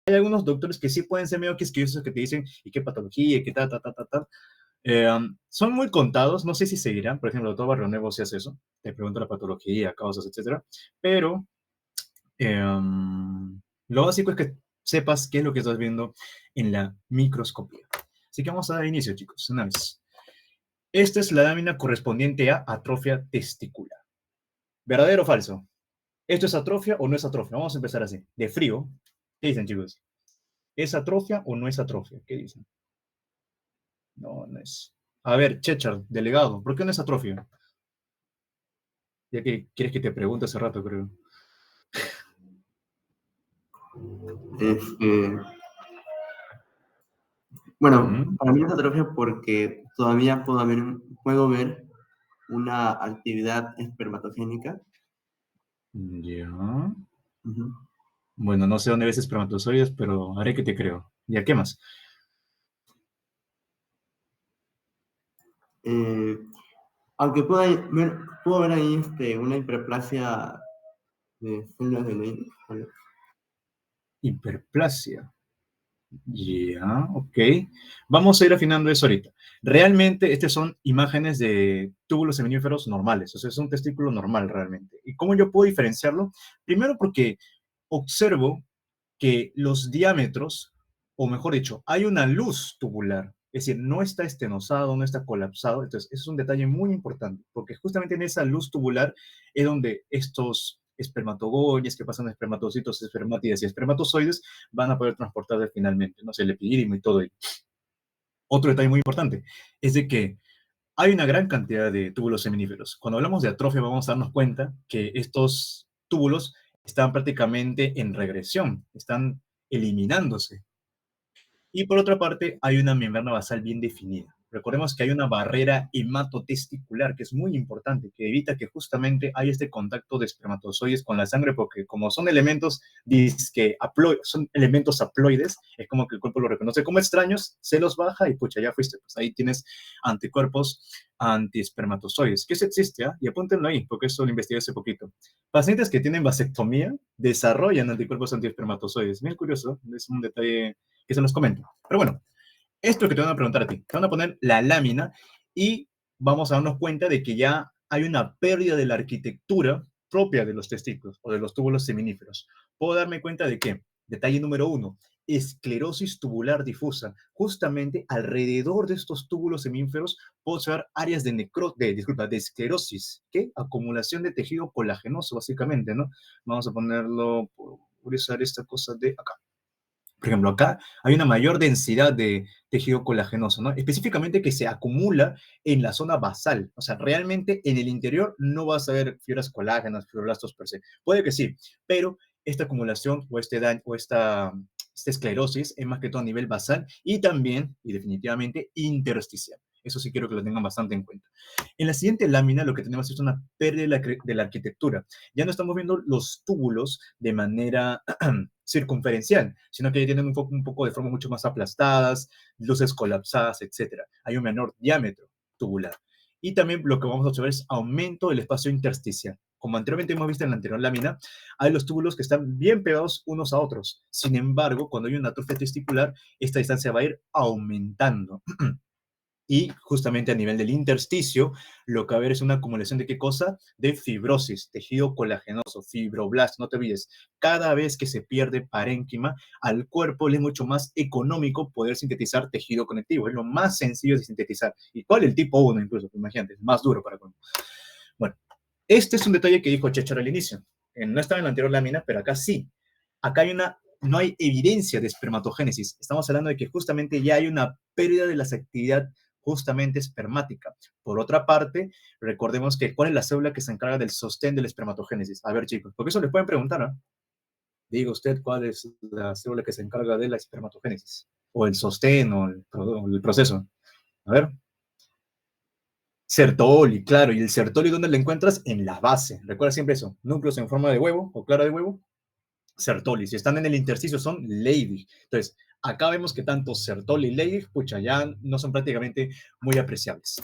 hay algunos doctores que sí pueden ser medio quisquillosos que te dicen, ¿y qué patología? ¿Y qué ta, ta, ta, ta, ta? Son muy contados, no sé si seguirán, por ejemplo, el doctor Barrio Nuevo si hace eso, te pregunto la patología, causas, etcétera, pero lo básico es que sepas qué es lo que estás viendo en la microscopía. Así que vamos a dar inicio, chicos, una vez. Esta es la lámina correspondiente a atrofia testicular. ¿Verdadero o falso? ¿Esto es atrofia o no es atrofia? Vamos a empezar así, de frío. ¿Qué dicen, chicos? ¿Es atrofia o no es atrofia? ¿Qué dicen? No, no es. A ver, Chechar, delegado, ¿por qué no es atrofia? Ya que quieres que te pregunte hace rato, creo. Este, bueno, Ujú. para mí es atrofia porque todavía puedo ver una actividad espermatogénica. Ya. Ujú. Bueno, no sé dónde ves espermatozoides, pero haré que te creo. ¿Ya qué más? Eh, Aunque puedo ver ahí una hiperplasia de células de Leydig, ¿vale? Hiperplasia. Ya, ok. Vamos a ir afinando eso ahorita. Realmente, estas son imágenes de túbulos seminíferos normales, o sea, es un testículo normal realmente. ¿Y cómo yo puedo diferenciarlo? Primero porque observo que los diámetros, o mejor dicho, hay una luz tubular, es decir, no está estenosado, no está colapsado. Entonces, eso es un detalle muy importante, porque justamente en esa luz tubular es donde estos espermatogones que pasan de espermatocitos, espermátidas y espermatozoides van a poder transportarse finalmente, no sé, el epidídimo y todo ello. Otro detalle muy importante es de que hay una gran cantidad de túbulos seminíferos. Cuando hablamos de atrofia vamos a darnos cuenta que estos túbulos están prácticamente en regresión, están eliminándose. Y por otra parte, hay una membrana basal bien definida. Recordemos que hay una barrera hematotesticular que es muy importante, que evita que justamente haya este contacto de espermatozoides con la sangre, porque como son elementos son elementos haploides, es como que el cuerpo lo reconoce como extraños, se los baja y pucha, ya fuiste. Pues ahí tienes anticuerpos antiespermatozoides, que eso existe, ¿ah? Y apúntenlo ahí, porque eso lo investigué hace poquito. Pacientes que tienen vasectomía desarrollan anticuerpos antiespermatozoides. Bien curioso, es un detalle que se los comento. Pero bueno, esto que te van a preguntar a ti, te van a poner la lámina y vamos a darnos cuenta de que ya hay una pérdida de la arquitectura propia de los testículos o de los túbulos seminíferos. Puedo darme cuenta de que, detalle número uno, esclerosis tubular difusa. Justamente alrededor de estos túbulos seminíferos puedo observar áreas de esclerosis, ¿qué? Acumulación de tejido colagenoso, básicamente, ¿no? Vamos a ponerlo, por usar esta cosa de acá. Por ejemplo, acá hay una mayor densidad de tejido colagenoso, ¿no? Específicamente que se acumula en la zona basal. O sea, realmente en el interior no vas a ver fibras colágenas, fibroblastos per se. Puede que sí, pero esta acumulación o este daño o esta esclerosis es más que todo a nivel basal y también, y definitivamente, intersticial. Eso sí quiero que lo tengan bastante en cuenta. En la siguiente lámina lo que tenemos es una pérdida de la arquitectura. Ya no estamos viendo los túbulos de manera circunferencial, sino que ya tienen un poco de formas mucho más aplastadas, luces colapsadas, etcétera. Hay un menor diámetro tubular. Y también lo que vamos a observar es aumento del espacio intersticial. Como anteriormente hemos visto en la anterior lámina, hay los túbulos que están bien pegados unos a otros. Sin embargo, cuando hay una atrofia testicular, esta distancia va a ir aumentando. Y justamente a nivel del intersticio, lo que va a haber es una acumulación de qué cosa? De fibrosis, tejido colagenoso, fibroblasto, no te olvides. Cada vez que se pierde parénquima, al cuerpo le es mucho más económico poder sintetizar tejido conectivo. Es lo más sencillo de sintetizar. ¿Y cuál? El tipo 1 incluso, imagínate, es más duro para el cuerpo. Bueno, este es un detalle que dijo Chechar al inicio. No estaba en la anterior lámina, pero acá sí. Acá no hay evidencia de espermatogénesis. Estamos hablando de que justamente ya hay una pérdida de la actividad justamente espermática. Por otra parte, recordemos que cuál es la célula que se encarga del sostén de la espermatogénesis. A ver, chicos, porque eso les pueden preguntar, ¿no? Diga usted cuál es la célula que se encarga de la espermatogénesis, o el sostén, o el proceso. A ver. Sertoli, claro, y el Sertoli, ¿dónde lo encuentras? En la base. Recuerda siempre eso, núcleos en forma de huevo o clara de huevo, Sertoli. Si están en el intersticio son Leydig. Entonces, acá vemos que tanto Sertoli y Leydig, pucha, ya no son prácticamente muy apreciables.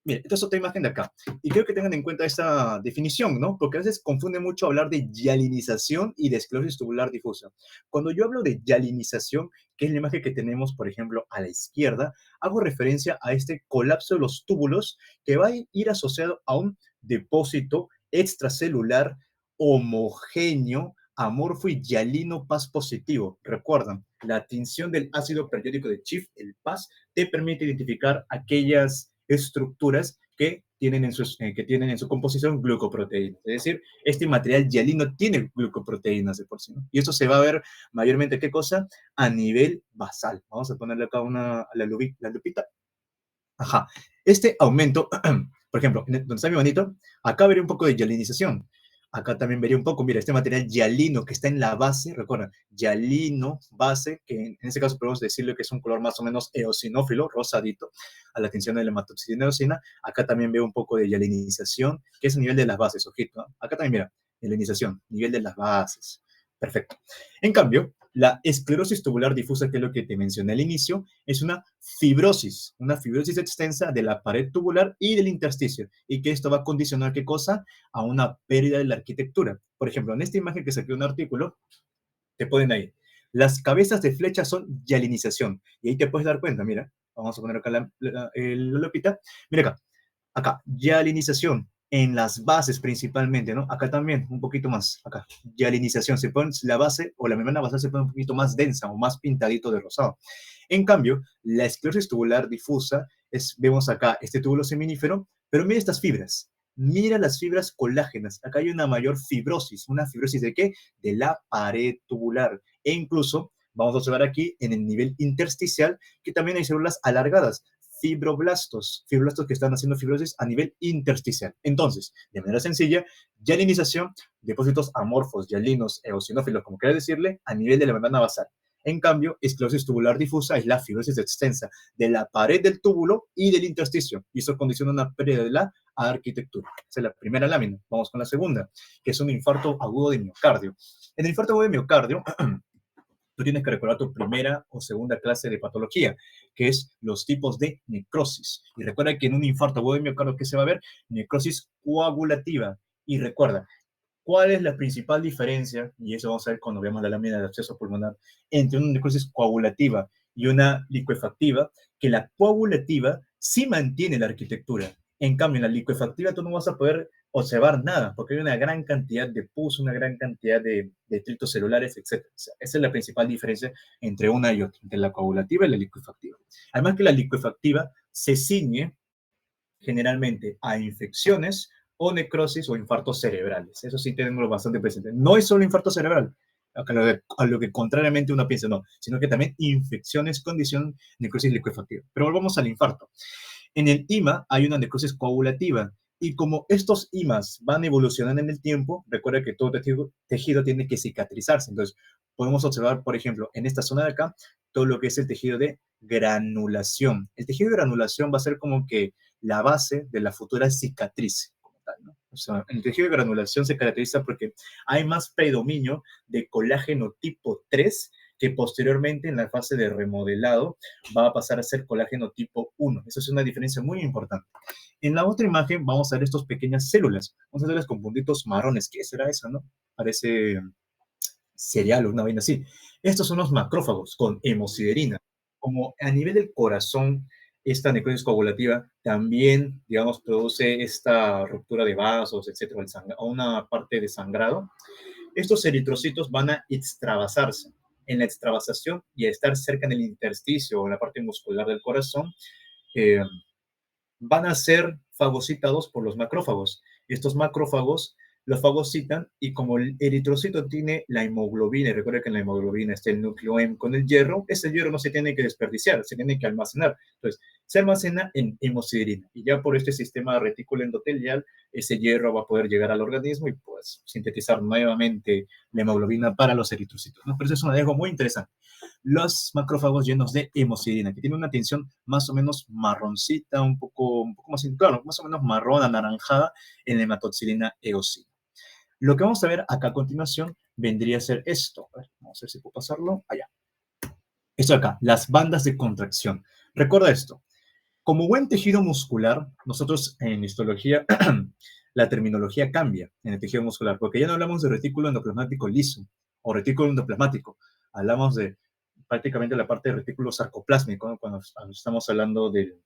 Mire, esta es otra imagen de acá. Y creo que tengan en cuenta esta definición, ¿no? Porque a veces confunde mucho hablar de hialinización y de esclerosis tubular difusa. Cuando yo hablo de hialinización, que es la imagen que tenemos, por ejemplo, a la izquierda, hago referencia a este colapso de los túbulos que va a ir asociado a un depósito extracelular homogéneo, amorfo y hialino Pas positivo. Recuerdan, la tinción del ácido periódico de Schiff, el Pas, te permite identificar aquellas estructuras que tienen en su composición glucoproteínas. Es decir, este material hialino tiene glucoproteínas de por sí, ¿no? Y eso se va a ver mayormente, ¿qué cosa? A nivel basal. Vamos a ponerle acá la lupita. Ajá. Este aumento, por ejemplo, donde está mi manito, acá vería un poco de hialinización. Acá también vería un poco, mira, este material hialino que está en la base, recuerda, hialino, base, que en este caso podemos decirle que es un color más o menos eosinófilo, rosadito, a la tinción de la hematoxilina eosina. Acá también veo un poco de hialinización, que es a nivel de las bases, ojito, ¿no? Acá también, mira, hialinización, nivel de las bases. Perfecto. En cambio, la esclerosis tubular difusa, que es lo que te mencioné al inicio, es una fibrosis extensa de la pared tubular y del intersticio, y que esto va a condicionar, ¿qué cosa? A una pérdida de la arquitectura. Por ejemplo, en esta imagen que saqué un artículo, te ponen ahí, las cabezas de flecha son hialinización, y ahí te puedes dar cuenta, mira, vamos a poner acá la lupita, mira acá, hialinización en las bases principalmente, ¿no? Acá también, un poquito más, acá, hialinización, se pone la base o la membrana basal se pone un poquito más densa o más pintadito de rosado. En cambio, la esclerosis tubular difusa, vemos acá este túbulo seminífero, pero mira estas fibras, mira las fibras colágenas, acá hay una mayor fibrosis, ¿una fibrosis de qué? De la pared tubular, e incluso vamos a observar aquí en el nivel intersticial que también hay células alargadas, fibroblastos que están haciendo fibrosis a nivel intersticial. Entonces, de manera sencilla, hialinización, depósitos amorfos, hialinos, eosinófilos, como quieras decirle, a nivel de la membrana basal. En cambio, esclerosis tubular difusa es la fibrosis extensa de la pared del túbulo y del intersticio, y eso condiciona una pérdida de la arquitectura. Esa es la primera lámina. Vamos con la segunda, que es un infarto agudo de miocardio. En el infarto agudo de miocardio, tú tienes que recordar tu primera o segunda clase de patología, que es los tipos de necrosis. Y recuerda que en un infarto agudo de miocardio, ¿qué se va a ver? Necrosis coagulativa. Y recuerda, ¿cuál es la principal diferencia? Y eso vamos a ver cuando veamos la lámina de absceso pulmonar, entre una necrosis coagulativa y una licuefactiva, que la coagulativa sí mantiene la arquitectura. En cambio, en la licuefactiva tú no vas a poder observar nada, porque hay una gran cantidad de pus, una gran cantidad de detritos celulares, etc. O sea, esa es la principal diferencia entre una y otra, entre la coagulativa y la licuefactiva. Además que la licuefactiva se ciñe generalmente a infecciones o necrosis o infartos cerebrales. Eso sí tenemos bastante presente. No es solo infarto cerebral, a lo que contrariamente uno piensa, no, sino que también infecciones, condición, necrosis licuefactiva. Pero volvamos al infarto. En el IMA hay una necrosis coagulativa y como estos IMAs van evolucionando en el tiempo, recuerda que todo tejido tiene que cicatrizarse. Entonces, podemos observar, por ejemplo, en esta zona de acá, todo lo que es el tejido de granulación. El tejido de granulación va a ser como que la base de la futura cicatriz. Como tal, ¿no? O sea, el tejido de granulación se caracteriza porque hay más predominio de colágeno tipo 3 que posteriormente en la fase de remodelado va a pasar a ser colágeno tipo 1. Eso es una diferencia muy importante. En la otra imagen vamos a ver estas pequeñas células. Vamos a verlas con puntitos marrones. ¿Qué será eso, no? Parece cereal o una vaina así. Estos son los macrófagos con hemosiderina. Como a nivel del corazón, esta necrosis coagulativa también, digamos, produce esta ruptura de vasos, etcétera, o una parte de sangrado. Estos eritrocitos van a extravasarse. En la extravasación y a estar cerca en el intersticio o en la parte muscular del corazón, eh, van a ser fagocitados por los macrófagos. Estos macrófagos los fagocitan y como el eritrocito tiene la hemoglobina, y recuerda que en la hemoglobina está el núcleo M con el hierro, ese hierro no se tiene que desperdiciar, se tiene que almacenar. Entonces, se almacena en hemosiderina y ya por este sistema retículo endotelial, ese hierro va a poder llegar al organismo y pues sintetizar nuevamente la hemoglobina para los eritrocitos, ¿no? Pero eso es un hallazgo muy interesante. Los macrófagos llenos de hemosiderina, que tiene una tinción más o menos marroncita, un poco más, claro, más o menos marrón, anaranjada en la hematoxilina eosina. Lo que vamos a ver acá a continuación vendría a ser esto. A ver, vamos a ver si puedo pasarlo. Allá. Esto acá, las bandas de contracción. Recuerda esto. Como buen tejido muscular, nosotros en histología, la terminología cambia en el tejido muscular, porque ya no hablamos de retículo endoplasmático liso o retículo endoplasmático, hablamos de prácticamente la parte de retículo sarcoplásmico, ¿no? Cuando estamos hablando del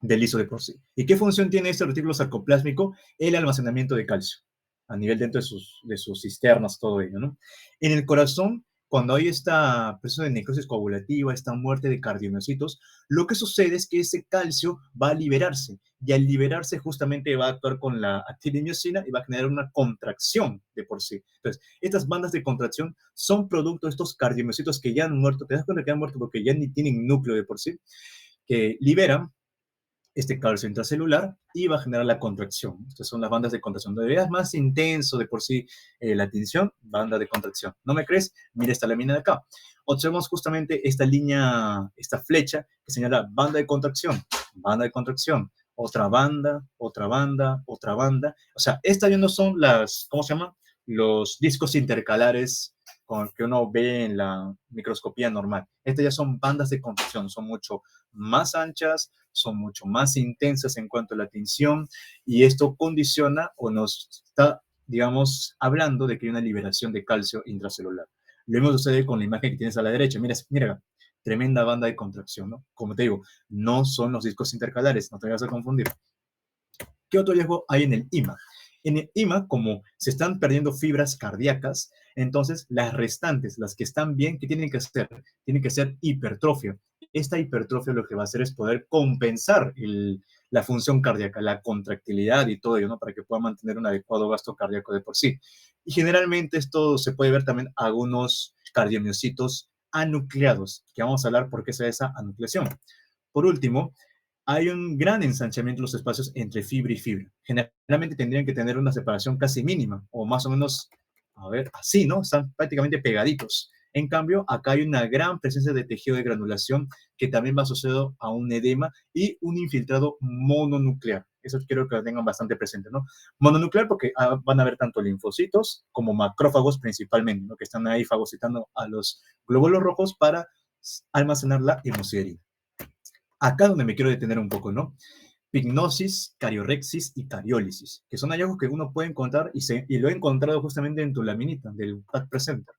liso de por sí. ¿Y qué función tiene este retículo sarcoplásmico? El almacenamiento de calcio a nivel dentro de sus cisternas, todo ello, ¿no? En el corazón, cuando hay esta proceso de necrosis coagulativa, esta muerte de cardiomiocitos, lo que sucede es que ese calcio va a liberarse y al liberarse justamente va a actuar con la actinimiocina y va a generar una contracción de por sí. Entonces, estas bandas de contracción son producto de estos cardiomiocitos que ya han muerto, te das cuenta que han muerto porque ya ni tienen núcleo de por sí, que liberan este calcio intracelular y va a generar la contracción. Estas son las bandas de contracción. Todavía es más intenso de por sí la tensión, banda de contracción. ¿No me crees? Mira esta lámina de acá. Observamos justamente esta línea, esta flecha que señala banda de contracción, otra banda, otra banda, otra banda. O sea, estas ya no son las, ¿cómo se llama? Los discos intercalares con que uno ve en la microscopía normal. Estas ya son bandas de contracción, son mucho más anchas, son mucho más intensas en cuanto a la tensión y esto condiciona o nos está, digamos, hablando de que hay una liberación de calcio intracelular. Lo mismo sucede con la imagen que tienes a la derecha. Mira, mira, tremenda banda de contracción, ¿no? Como te digo, no son los discos intercalares, no te vayas a confundir. ¿Qué otro riesgo hay en el IMA? En el IMA, como se están perdiendo fibras cardíacas, entonces las restantes, las que están bien, ¿qué tienen que hacer? Tienen que ser hipertrofia. Esta hipertrofia lo que va a hacer es poder compensar la función cardíaca, la contractilidad y todo ello, ¿no? Para que pueda mantener un adecuado gasto cardíaco de por sí. Y generalmente esto se puede ver también a algunos cardiomiocitos anucleados, que vamos a hablar por qué se da esa anucleación. Por último, hay un gran ensanchamiento de los espacios entre fibra y fibra. Generalmente tendrían que tener una separación casi mínima, o más o menos, a ver, así, ¿no? Están prácticamente pegaditos. En cambio, acá hay una gran presencia de tejido de granulación que también va asociado a un edema y un infiltrado mononuclear. Eso quiero que lo tengan bastante presente, ¿no? Mononuclear porque van a haber tanto linfocitos como macrófagos principalmente, ¿no? Que están ahí fagocitando a los glóbulos rojos para almacenar la hemosiderina. Acá donde me quiero detener un poco, ¿no? Pignosis, cariorexis y cariólisis, que son hallazgos que uno puede encontrar y lo he encontrado justamente en tu laminita del Pack Presenter.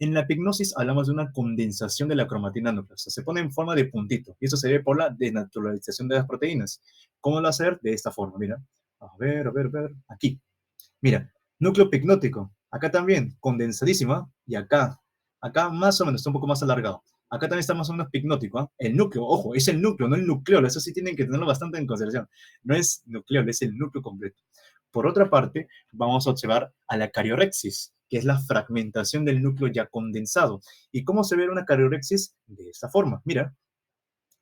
En la pignosis hablamos de una condensación de la cromatina nucleosa. Se pone en forma de puntito y eso se ve por la denaturalización de las proteínas. ¿Cómo lo va a hacer? De esta forma, mira. A ver, aquí. Mira, núcleo pignótico. Acá también, condensadísima. Y acá más o menos, está un poco más alargado. Acá también está más o menos pignótico. ¿Eh? El núcleo, ojo, es el núcleo, no el nucleolo. Eso sí tienen que tenerlo bastante en consideración. No es nucleolo, es el núcleo completo. Por otra parte, vamos a observar a la cariorexis, que es la fragmentación del núcleo ya condensado. ¿Y cómo se ve una cariorexis? De esta forma. Mira,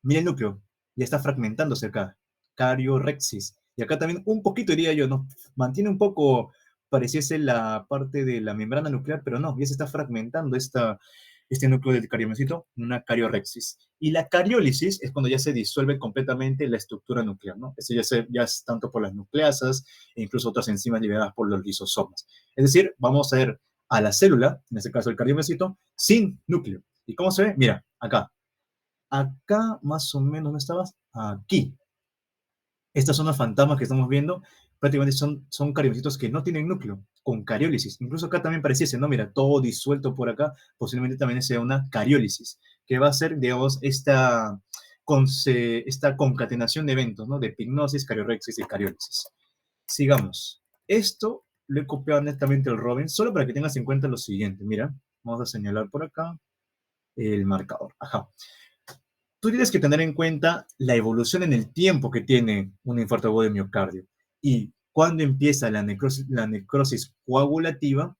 mira el núcleo. Ya está fragmentándose acá. Cariorexis. Y acá también un poquito, diría yo, ¿no? Mantiene un poco, pareciese la parte de la membrana nuclear, pero no, ya se está fragmentando este núcleo del cariomocito, una cariorexis. Y la cariólisis es cuando ya se disuelve completamente la estructura nuclear, ¿no? Eso ya es tanto por las nucleasas e incluso otras enzimas liberadas por los lisosomas. Es decir, vamos a ver a la célula, en este caso el cariomocito, sin núcleo. ¿Y cómo se ve? Mira, acá más o menos, ¿no estabas? Aquí. Estas son las fantasmas que estamos viendo, prácticamente son cariocitos que no tienen núcleo, con cariólisis. Incluso acá también pareciese, ¿no? Mira, todo disuelto por acá, posiblemente también sea una cariólisis, que va a ser, digamos, esta concatenación de eventos, ¿no? De pignosis, cariorexis y cariólisis. Sigamos. Esto lo he copiado netamente el Robin, solo para que tengas en cuenta lo siguiente. Mira, vamos a señalar por acá el marcador. Ajá. Tú tienes que tener en cuenta la evolución en el tiempo que tiene un infarto agudo de miocardio y cuándo empieza la necrosis coagulativa,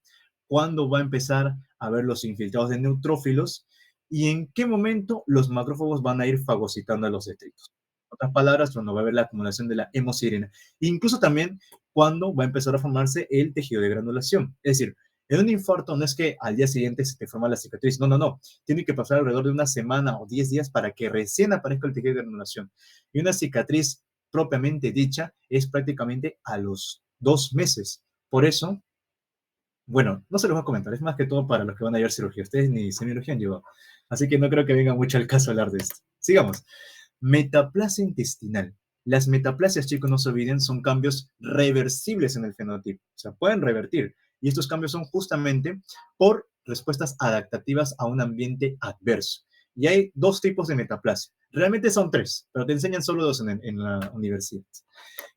cuándo va a empezar a ver los infiltrados de neutrófilos y en qué momento los macrófagos van a ir fagocitando a los detritos. En otras palabras, cuando va a haber la acumulación de la hemosiderina. Incluso también cuándo va a empezar a formarse el tejido de granulación. Es decir, en un infarto no es que al día siguiente se te forma la cicatriz, no. Tiene que pasar alrededor de una semana o 10 días para que recién aparezca el tejido de granulación. Y una cicatriz propiamente dicha es prácticamente a los 2 meses. Por eso, bueno, no se los voy a comentar, es más que todo para los que van a llevar cirugía. Ustedes ni semiología han llevado. Así que no creo que venga mucho al caso hablar de esto. Sigamos. Metaplasia intestinal. Las metaplasias, chicos, no se olviden, son cambios reversibles en el fenotipo. O sea, pueden revertir. Y estos cambios son justamente por respuestas adaptativas a un ambiente adverso. Y hay dos tipos de metaplasia. Realmente son tres, pero te enseñan solo dos en la universidad.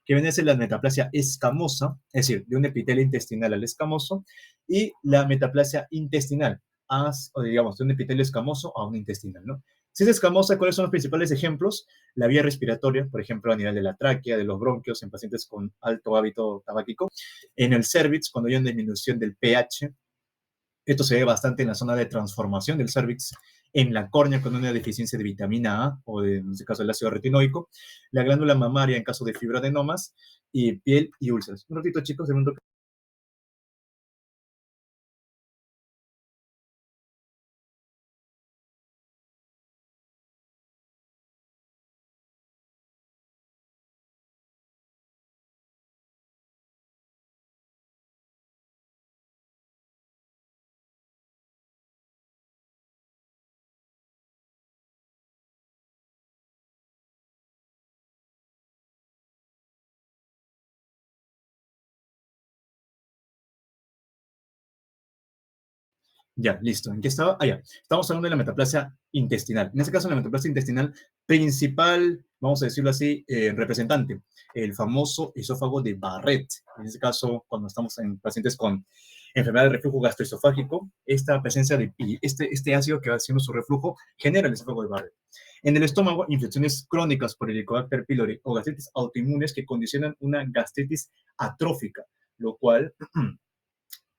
Que viene a ser la metaplasia escamosa, es decir, de un epitelio intestinal al escamoso, y la metaplasia intestinal, o digamos, de un epitelio escamoso a un intestinal, ¿no? Si es escamosa, ¿cuáles son los principales ejemplos? La vía respiratoria, por ejemplo, a nivel de la tráquea, de los bronquios, en pacientes con alto hábito tabáquico. En el cervix, cuando hay una disminución del pH, esto se ve bastante en la zona de transformación del cervix, en la córnea con una deficiencia de vitamina A o en este caso el ácido retinoico, la glándula mamaria en caso de fibroadenomas y piel y úlceras. Un ratito, chicos, de un toque. Ya, listo. ¿En qué estaba? Ah, ya. Estamos hablando de la metaplasia intestinal. En este caso, la metaplasia intestinal principal, vamos a decirlo así, representante, el famoso esófago de Barrett. En este caso, cuando estamos en pacientes con enfermedad de reflujo gastroesofágico, esta presencia de este ácido que va haciendo su reflujo genera el esófago de Barrett. En el estómago, infecciones crónicas por Helicobacter pylori o gastritis autoinmunes que condicionan una gastritis atrófica, lo cual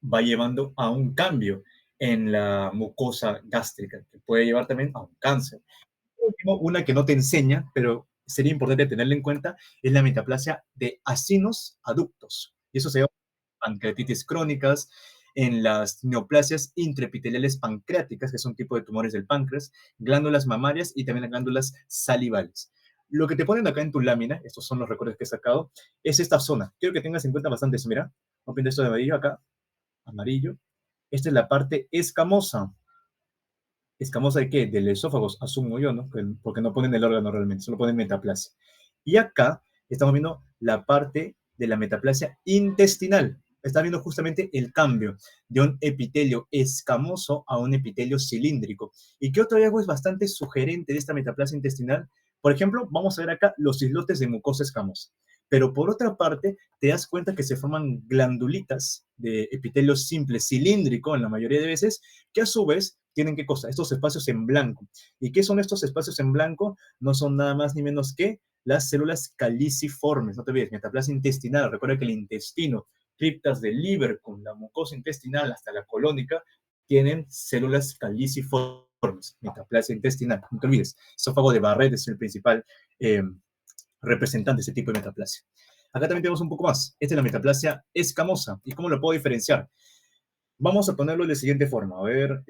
va llevando a un cambio en la mucosa gástrica, que puede llevar también a un cáncer. Último, una que no te enseña, pero sería importante tenerla en cuenta, es la metaplasia de acinos aductos. Y eso se llama pancreatitis crónicas, en las neoplasias intraepiteliales pancreáticas, que son un tipo de tumores del páncreas, glándulas mamarias y también las glándulas salivales. Lo que te ponen acá en tu lámina, estos son los recortes que he sacado, es esta zona. Quiero que tengas en cuenta bastante eso. Mira, voy a pintar esto de amarillo acá, amarillo. Esta es la parte escamosa. ¿Escamosa de qué? Del esófago, asumo yo, ¿no? Porque no ponen el órgano realmente, solo ponen metaplasia. Y acá estamos viendo la parte de la metaplasia intestinal. Está viendo justamente el cambio de un epitelio escamoso a un epitelio cilíndrico. ¿Y qué otro hallazgo es bastante sugerente de esta metaplasia intestinal? Por ejemplo, vamos a ver acá los islotes de mucosa escamosa. Pero por otra parte, te das cuenta que se forman glandulitas de epitelio simple cilíndrico en la mayoría de veces, que a su vez tienen qué cosa, estos espacios en blanco. ¿Y qué son estos espacios en blanco? No son nada más ni menos que las células caliciformes. No te olvides, metaplasia intestinal. Recuerda que el intestino, criptas del liver con la mucosa intestinal hasta la colónica, tienen células caliciformes, metaplasia intestinal. No te olvides, esófago de Barrett es el principal representante de ese tipo de metaplasia. Acá también tenemos un poco más. Esta es la metaplasia escamosa. ¿Y cómo lo puedo diferenciar? Vamos a ponerlo de la siguiente forma. A ver,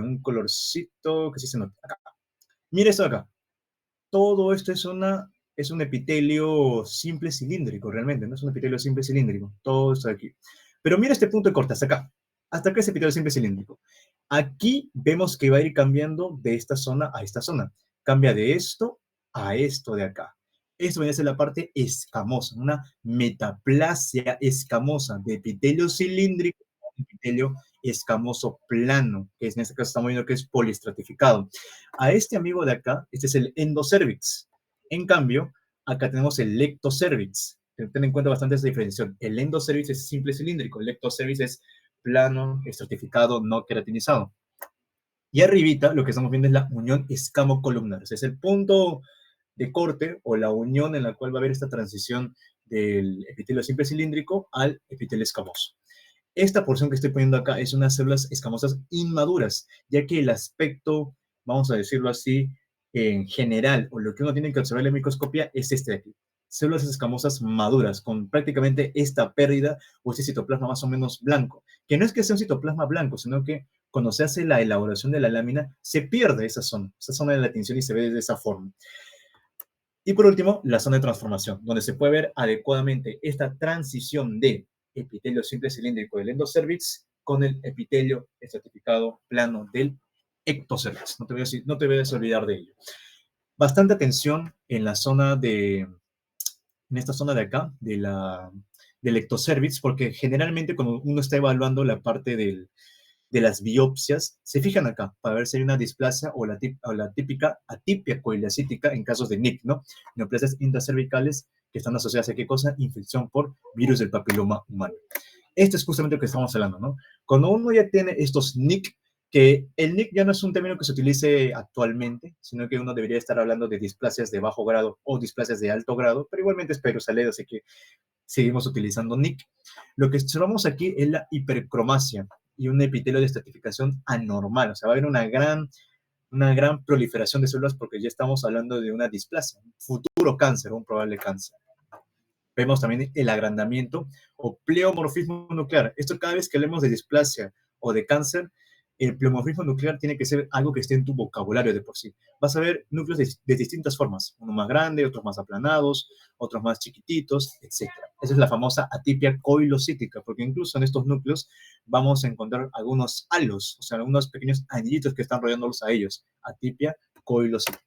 un colorcito que sí se nota. Acá. Mira esto de acá. Todo esto es un epitelio simple cilíndrico, realmente, no es un epitelio simple cilíndrico. Todo esto de aquí. Pero mira este punto de corte hasta acá. Hasta acá es epitelio simple cilíndrico. Aquí vemos que va a ir cambiando de esta zona a esta zona. Cambia de esto a esto de acá. Esto viene a ser la parte escamosa, una metaplasia escamosa de epitelio cilíndrico a epitelio escamoso plano, que es, en este caso estamos viendo que es poliestratificado. A este amigo de acá, este es el endocervix. En cambio, acá tenemos el lectocervix. Ten en cuenta bastante esa diferenciación. El endocervix es simple cilíndrico, el lectocervix es plano, estratificado, no queratinizado. Y arribita lo que estamos viendo es la unión escamocolumnar. O sea, es el punto de corte o la unión en la cual va a haber esta transición del epitelio simple cilíndrico al epitelio escamoso. Esta porción que estoy poniendo acá es unas células escamosas inmaduras, ya que el aspecto, vamos a decirlo así, en general, o lo que uno tiene que observar en la microscopía es este de aquí. Células escamosas maduras, con prácticamente esta pérdida o este citoplasma más o menos blanco, que no es que sea un citoplasma blanco, sino que cuando se hace la elaboración de la lámina, se pierde esa zona de la tinción y se ve de esa forma. Y por último, la zona de transformación, donde se puede ver adecuadamente esta transición de epitelio simple cilíndrico del endocervix con el epitelio estratificado plano del ectocervix. No te vayas a olvidar de ello. Bastante atención en la zona de, en esta zona de acá, del ectocervix, porque generalmente cuando uno está evaluando la parte de las biopsias, se fijan acá para ver si hay una displasia o la típica atipia coileocítica en casos de NIC, ¿no? Neoplasias intracervicales que están asociadas a qué cosa? Infección por virus del papiloma humano. Esto es justamente lo que estamos hablando, ¿no? Cuando uno ya tiene estos NIC, que el NIC ya no es un término que se utilice actualmente, sino que uno debería estar hablando de displasias de bajo grado o displasias de alto grado, pero igualmente es perosaleda, así que seguimos utilizando NIC. Lo que observamos aquí es la hipercromasia y un epitelio de estratificación anormal, o sea, va a haber una gran proliferación de células porque ya estamos hablando de una displasia, un futuro cáncer, un probable cáncer. Vemos también el agrandamiento o pleomorfismo nuclear. Esto cada vez que hablemos de displasia o de cáncer, el pleomorfismo nuclear tiene que ser algo que esté en tu vocabulario de por sí. Vas a ver núcleos de distintas formas, uno más grande, otros más aplanados, otros más chiquititos, etc. Esa es la famosa atipia coilocítica, porque incluso en estos núcleos vamos a encontrar algunos halos, o sea, algunos pequeños anillitos que están rodeándolos a ellos. Atipia coilocítica.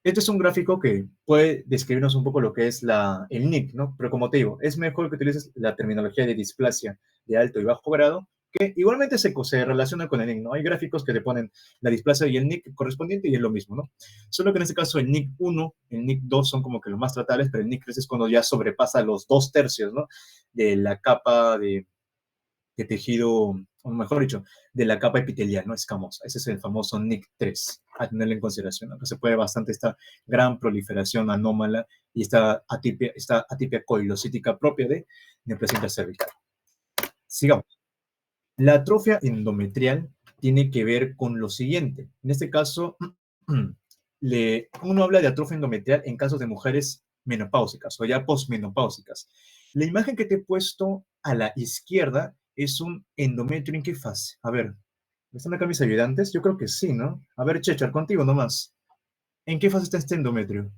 Este es un gráfico que puede describirnos un poco lo que es el NIC, ¿no? Pero como te digo, es mejor que utilices la terminología de displasia de alto y bajo grado, que igualmente se relaciona con el NIC, ¿no? Hay gráficos que te ponen la displasia y el NIC correspondiente y es lo mismo, ¿no? Solo que en este caso el NIC 1, el NIC 2 son como que los más tratables, pero el NIC 3 es cuando ya sobrepasa los 2/3, ¿no? De la capa de tejido, o mejor dicho, de la capa epitelial, ¿no? Escamosa. Ese es el famoso NIC3, a tenerlo en consideración. Acá se puede bastante esta gran proliferación anómala y esta atipia coilocítica propia de neoplasia cervical. Sigamos. La atrofia endometrial tiene que ver con lo siguiente. En este caso, uno habla de atrofia endometrial en casos de mujeres menopáusicas o ya posmenopáusicas. La imagen que te he puesto a la izquierda es un endometrio en qué fase. A ver, ¿están acá mis ayudantes? Yo creo que sí, ¿no? A ver, Chechar, contigo nomás. ¿En qué fase está este endometrio?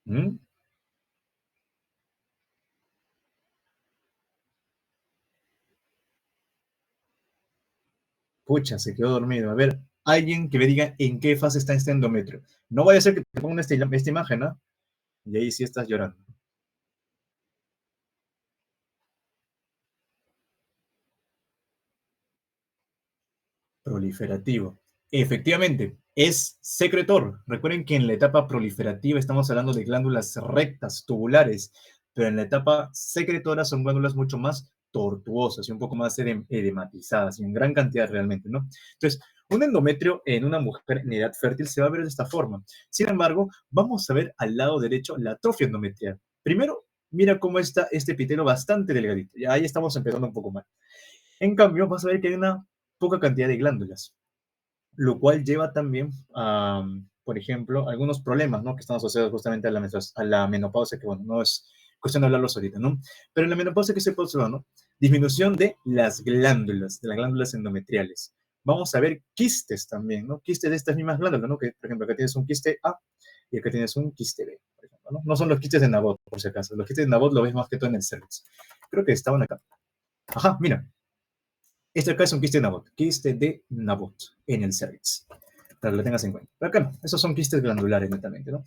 ¿Mm? Pucha, se quedó dormido. A ver, alguien que me diga en qué fase está este endometrio. No vaya a ser que te pongan esta imagen, ¿no? Y ahí sí estás llorando. Proliferativo. Efectivamente, es secretor. Recuerden que en la etapa proliferativa estamos hablando de glándulas rectas, tubulares, pero en la etapa secretora son glándulas mucho más tortuosas y un poco más edematizadas y en gran cantidad realmente, ¿no? Entonces, un endometrio en una mujer en edad fértil se va a ver de esta forma. Sin embargo, vamos a ver al lado derecho la atrofia endometrial. Primero, mira cómo está este epitelio bastante delgadito. Ya ahí estamos empezando un poco mal. En cambio, vas a ver que hay una poca cantidad de glándulas, lo cual lleva también a, por ejemplo, algunos problemas, ¿no? Que están asociados justamente a la menopausia, que bueno, no es cuestión de hablarlos ahorita, ¿no? Pero en la menopausia, ¿qué se puede observar, no? Disminución de las glándulas endometriales. Vamos a ver quistes también, ¿no? Quistes de estas mismas glándulas, ¿no? Que, por ejemplo, acá tienes un quiste A y acá tienes un quiste B, por ejemplo, ¿no? No son los quistes de Nabot, por si acaso. Los quistes de Nabot lo ves más que todo en el cervix. Creo que estaban acá. Ajá, mira, este acá es un quiste de Nabot en el cervix, para que lo tengas en cuenta. Pero acá no, esos son quistes glandulares netamente, ¿no?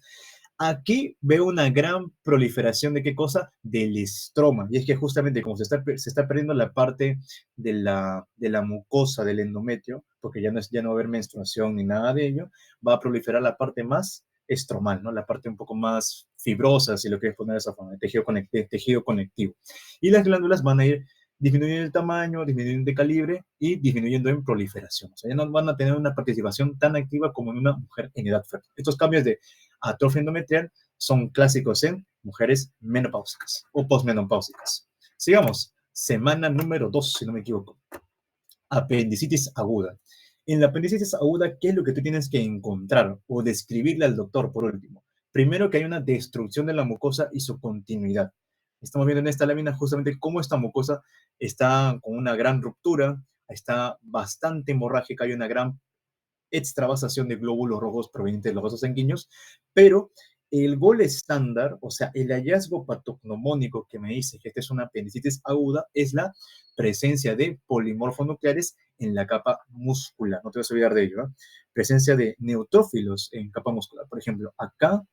Aquí veo una gran proliferación de qué cosa? Del estroma. Y es que justamente como se está perdiendo la parte de la mucosa del endometrio, porque ya no va a haber menstruación ni nada de ello, va a proliferar la parte más estromal, ¿no? La parte un poco más fibrosa, si lo quieres poner de esa forma, tejido conectivo. Y las glándulas van a ir disminuyendo el tamaño, disminuyendo de calibre y disminuyendo en proliferación. O sea, ya no van a tener una participación tan activa como en una mujer en edad fértil. Estos cambios de atrofia endometrial son clásicos en mujeres menopáusicas o posmenopáusicas. Sigamos, semana número 2, si no me equivoco. Apendicitis aguda. En la apendicitis aguda, ¿qué es lo que tú tienes que encontrar o describirle al doctor por último? Primero que hay una destrucción de la mucosa y su continuidad. Estamos viendo en esta lámina justamente cómo esta mucosa está con una gran ruptura, está bastante hemorrágica, hay una gran extravasación de glóbulos rojos provenientes de los vasos sanguíneos, pero El gol estándar, o sea, el hallazgo patognomónico que me dice que esta es una apendicitis aguda, es la presencia de polimorfonucleares en la capa muscular. No te vas a olvidar de ello, ¿eh? Presencia de neutrófilos en capa muscular. Por ejemplo, acá,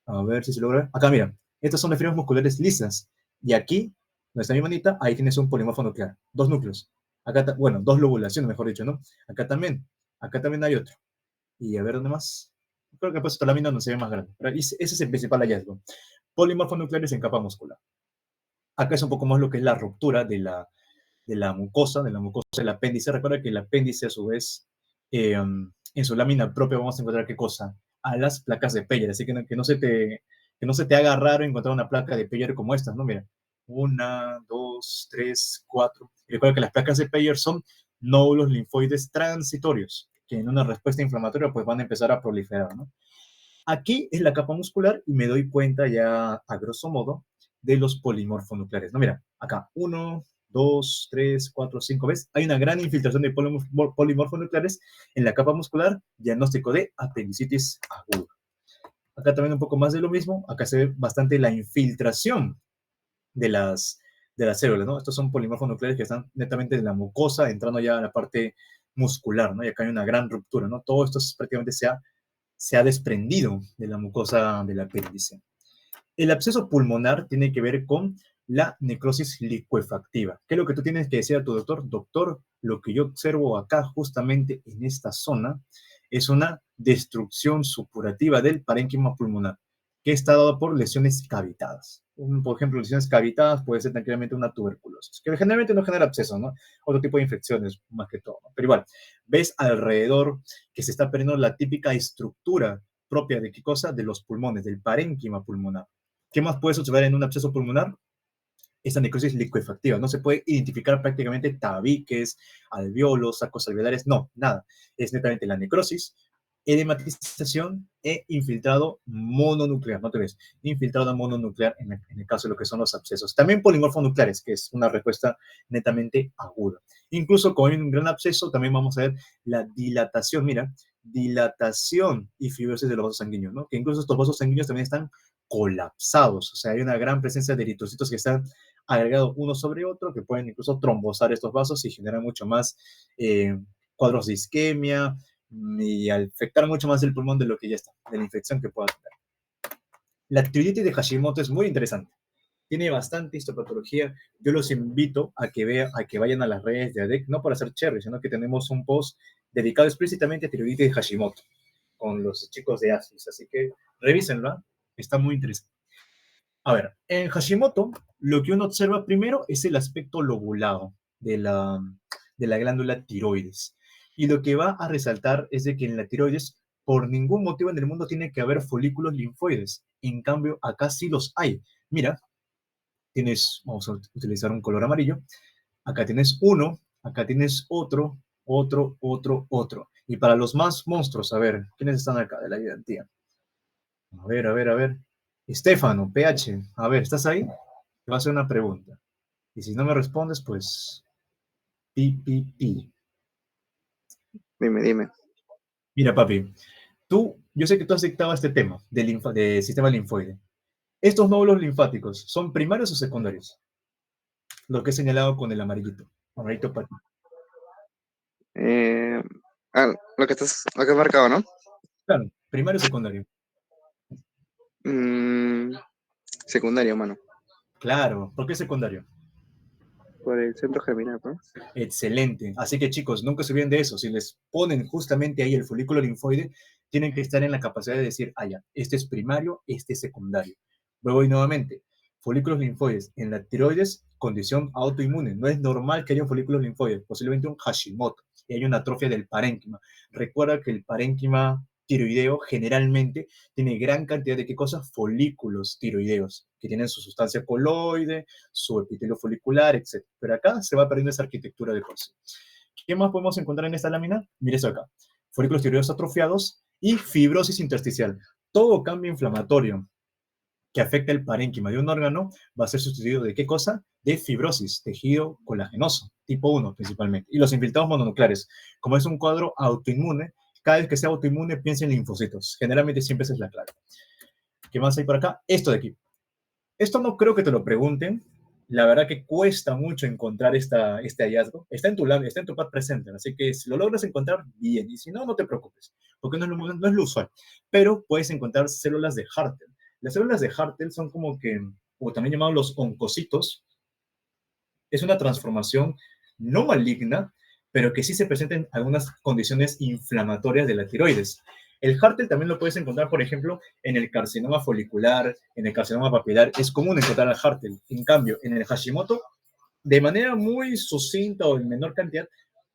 a ver si se logra. Acá, mira, estas son las fibras musculares lisas. Y aquí, donde está mi manita, ahí tienes un polimorfo nuclear. Dos núcleos. Acá, bueno, dos lobulaciones, mejor dicho, ¿no? Acá también. Acá también hay otro. Y a ver, ¿dónde más? Creo que pues esta lámina no se ve más grande. Pero ese es el principal hallazgo. Polimorfonucleares en capa muscular. Acá es un poco más lo que es la ruptura de la mucosa del apéndice. Recuerda que el apéndice, a su vez, en su lámina propia vamos a encontrar qué cosa, a las placas de Peyer. Así que no se te haga raro encontrar una placa de Peyer como estas, ¿no? Mira, una, dos, tres, cuatro. Y recuerda que las placas de Peyer son nódulos linfoides transitorios, que en una respuesta inflamatoria pues van a empezar a proliferar, ¿no? Aquí es la capa muscular y me doy cuenta ya a grosso modo de los polimorfonucleares. No, mira, acá, uno, dos, tres, cuatro, cinco, ¿ves? Hay una gran infiltración de polimorfonucleares en la capa muscular, diagnóstico de apendicitis aguda. Acá también un poco más de lo mismo, acá se ve bastante la infiltración de las células, ¿no? Estos son polimorfonucleares que están netamente en la mucosa, entrando ya a la parte muscular, ¿no? Y acá hay una gran ruptura, ¿no? Todo esto prácticamente se ha desprendido de la mucosa del apéndice. El absceso pulmonar tiene que ver con la necrosis licuefactiva. ¿Qué es lo que tú tienes que decir a tu doctor? Doctor, lo que yo observo acá justamente en esta zona es una destrucción supurativa del parénquima pulmonar, que está dado por lesiones cavitadas. Por ejemplo, lesiones cavitadas puede ser tranquilamente una tuberculosis, que generalmente no genera abscesos, ¿no? Otro tipo de infecciones más que todo, ¿no? Pero igual, ves alrededor que se está perdiendo la típica estructura propia de qué cosa, de los pulmones, del parénquima pulmonar. ¿Qué más puedes observar en un absceso pulmonar? Esta necrosis licuefactiva. No se puede identificar prácticamente tabiques, alveolos, sacos alveolares, no, nada. Es netamente la necrosis, edematización e infiltrado mononuclear. No te ves, infiltrado mononuclear en el caso de lo que son los abscesos. También polimorfonucleares, que es una respuesta netamente aguda. Incluso con un gran absceso también vamos a ver la dilatación. Mira, dilatación y fibrosis de los vasos sanguíneos, ¿no? Que incluso estos vasos sanguíneos también están colapsados, o sea, hay una gran presencia de eritrocitos que están agregados uno sobre otro, que pueden incluso trombosar estos vasos y generar mucho más cuadros de isquemia y afectar mucho más el pulmón de lo que ya está, de la infección que pueda tener. La tiroiditis de Hashimoto es muy interesante. Tiene bastante histopatología. Yo los invito a que vayan a las redes de ADEC, no para hacer cherry, sino que tenemos un post dedicado explícitamente a tiroiditis de Hashimoto con los chicos de ASIS. Así que revísenlo, ¿eh? Está muy interesante. A ver, en Hashimoto, lo que uno observa primero es el aspecto lobulado de la glándula tiroides. Y lo que va a resaltar es de que en la tiroides, por ningún motivo en el mundo tiene que haber folículos linfoides. En cambio, acá sí los hay. Mira, vamos a utilizar un color amarillo. Acá tienes uno, acá tienes otro, otro, otro, otro. Y para los más monstruos, a ver, ¿quiénes están acá de la identidad? A ver, a ver, a ver. Estefano, PH. A ver, ¿estás ahí? Te voy a hacer una pregunta. Y si no me respondes, pues. Pi, pi, pi. Dime, dime. Mira, papi. Yo sé que tú has dictado este tema de sistema linfoide. ¿Estos nódulos linfáticos son primarios o secundarios? Lo que he señalado con el amarillito. Amarillito para ti. Eh, lo que has marcado, ¿no? Claro, primario o secundario. Mm, secundario, mano. Claro, ¿por qué secundario? Por el centro germinal, ¿no? Excelente. Así que chicos, nunca se olviden de eso. Si les ponen justamente ahí el folículo linfoide, tienen que estar en la capacidad de decir, ah, ya, este es primario, este es secundario. Luego y nuevamente, folículos linfoides en la tiroides, condición autoinmune. No es normal que haya un folículo linfoide, posiblemente un Hashimoto, y hay una atrofia del parénquima. Recuerda que el parénquima tiroideo generalmente tiene gran cantidad de, ¿qué cosas? Folículos tiroideos, que tienen su sustancia coloide, su epitelio folicular, etc. Pero acá se va perdiendo esa arquitectura de cosas. ¿Qué más podemos encontrar en esta lámina? Mire eso acá. Folículos tiroideos atrofiados y fibrosis intersticial. Todo cambio inflamatorio que afecta el parénquima de un órgano va a ser sustituido de qué cosa? De fibrosis, tejido colagenoso, tipo 1 principalmente. Y los infiltrados mononucleares, como es un cuadro autoinmune, cada vez que sea autoinmune piensa en linfocitos. Generalmente siempre esa es la clave. ¿Qué más hay por acá? Esto de aquí. Esto no creo que te lo pregunten. La verdad que cuesta mucho encontrar este hallazgo. Está en tu lab, está en tu pad presente, así que si lo logras encontrar, bien. Y si no, no te preocupes, porque no es lo usual. Pero puedes encontrar células de Hartel. Las células de Hartel son como que, o también llamados los oncocitos, es una transformación no maligna, pero que sí se presenta en algunas condiciones inflamatorias de la tiroides. El Hartel también lo puedes encontrar, por ejemplo, en el carcinoma folicular, en el carcinoma papilar. Es común encontrar el Hartel. En cambio, en el Hashimoto, de manera muy sucinta o en menor cantidad,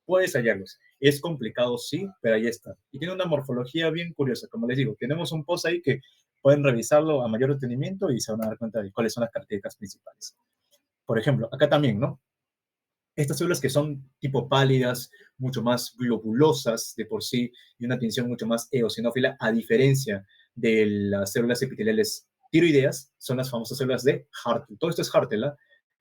puedes hallarlos. Es complicado, sí, pero ahí está. Y tiene una morfología bien curiosa. Como les digo, tenemos un post ahí que pueden revisarlo a mayor detenimiento y se van a dar cuenta de cuáles son las características principales. Por ejemplo, acá también, ¿no? Estas células que son tipo pálidas, mucho más globulosas de por sí y una tinción mucho más eosinófila, a diferencia de las células epiteliales tiroideas, son las famosas células de Hartel. Todo esto es Hartel, ¿eh?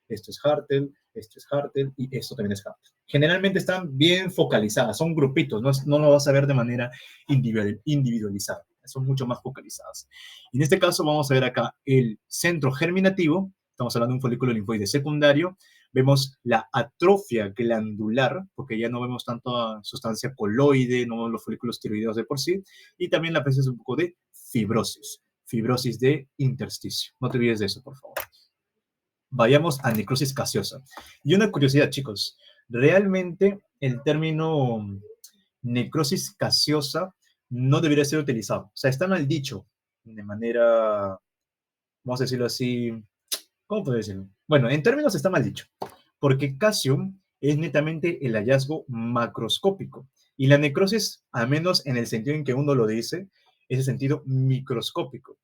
Esto es Hartel, esto es Hartel y esto también es Hartel. Generalmente están bien focalizadas, son grupitos, no lo vas a ver de manera individualizada, son mucho más focalizadas. Y en este caso vamos a ver acá el centro germinativo, estamos hablando de un folículo linfoide secundario, vemos la atrofia glandular, porque ya no vemos tanta sustancia coloide, no vemos los folículos tiroideos de por sí, y también la presencia un poco de fibrosis de intersticio. No te olvides de eso, por favor. Vayamos a necrosis gaseosa. Y una curiosidad, chicos, realmente el término necrosis gaseosa no debería ser utilizado. O sea, está mal dicho de manera, vamos a decirlo así, ¿cómo puedo decirlo? Bueno, en términos está mal dicho, porque Casium es netamente el hallazgo macroscópico. Y la necrosis, al menos en el sentido en que uno lo dice, es el sentido microscópico.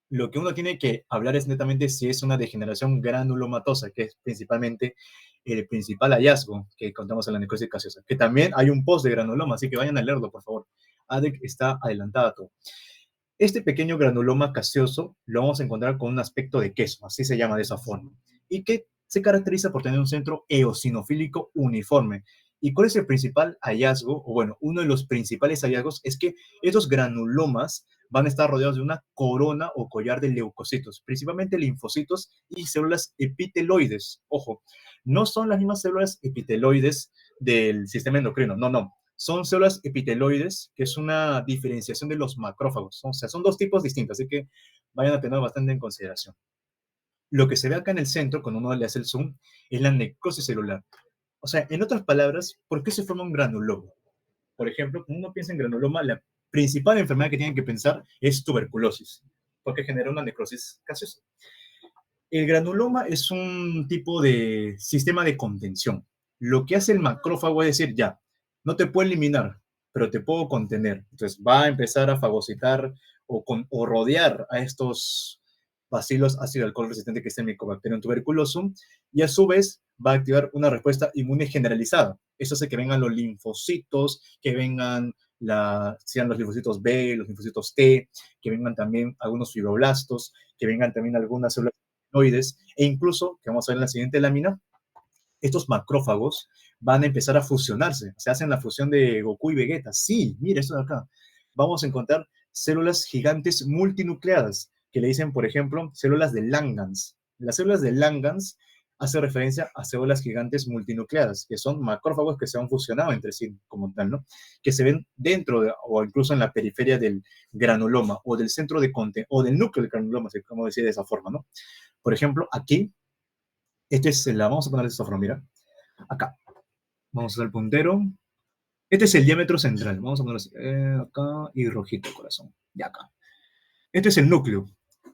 Lo que uno tiene que hablar es netamente si es una degeneración granulomatosa, que es principalmente el principal hallazgo que contamos en la necrosis gaseosa. Que también hay un post de granuloma, así que vayan a leerlo, por favor. ADEC está adelantada a todo. Este pequeño granuloma gaseoso lo vamos a encontrar con un aspecto de queso, así se llama de esa forma, y que se caracteriza por tener un centro eosinofílico uniforme. ¿Y cuál es el principal hallazgo? O bueno, uno de los principales hallazgos es que estos granulomas van a estar rodeados de una corona o collar de leucocitos, principalmente linfocitos y células epiteloides. Ojo, no son las mismas células epiteloides del sistema endocrino, no. Son células epiteloides, que es una diferenciación de los macrófagos. O sea, son dos tipos distintos, así que vayan a tener bastante en consideración. Lo que se ve acá en el centro, cuando uno le hace el zoom, es la necrosis celular. O sea, en otras palabras, ¿por qué se forma un granuloma? Por ejemplo, cuando uno piensa en granuloma, la principal enfermedad que tienen que pensar es tuberculosis, porque genera una necrosis gaseosa. El granuloma es un tipo de sistema de contención. Lo que hace el macrófago es decir, ya, no te puedo eliminar, pero te puedo contener. Entonces va a empezar a fagocitar o rodear a estos bacilos ácido alcohol resistente que es el Mycobacterium tuberculosum y a su vez va a activar una respuesta inmune generalizada. Eso hace que vengan los linfocitos, que vengan sean los linfocitos B, los linfocitos T, que vengan también algunos fibroblastos, que vengan también algunas células e incluso, que vamos a ver en la siguiente lámina, estos macrófagos van a empezar a fusionarse. Se hacen la fusión de Goku y Vegeta. Sí, mira esto de acá. Vamos a encontrar células gigantes multinucleadas, que le dicen, por ejemplo, células de Langhans. Las células de Langhans hace referencia a células gigantes multinucleadas, que son macrófagos que se han fusionado entre sí como tal, ¿no? Que se ven dentro o incluso en la periferia del granuloma o del centro de o del núcleo del granuloma, como decir de esa forma, ¿no? Por ejemplo, aquí, vamos a poner esta forma, mira, acá, vamos a hacer el puntero, este es el diámetro central, vamos a ponerlo así, acá y rojito corazón, y acá. Este es el núcleo,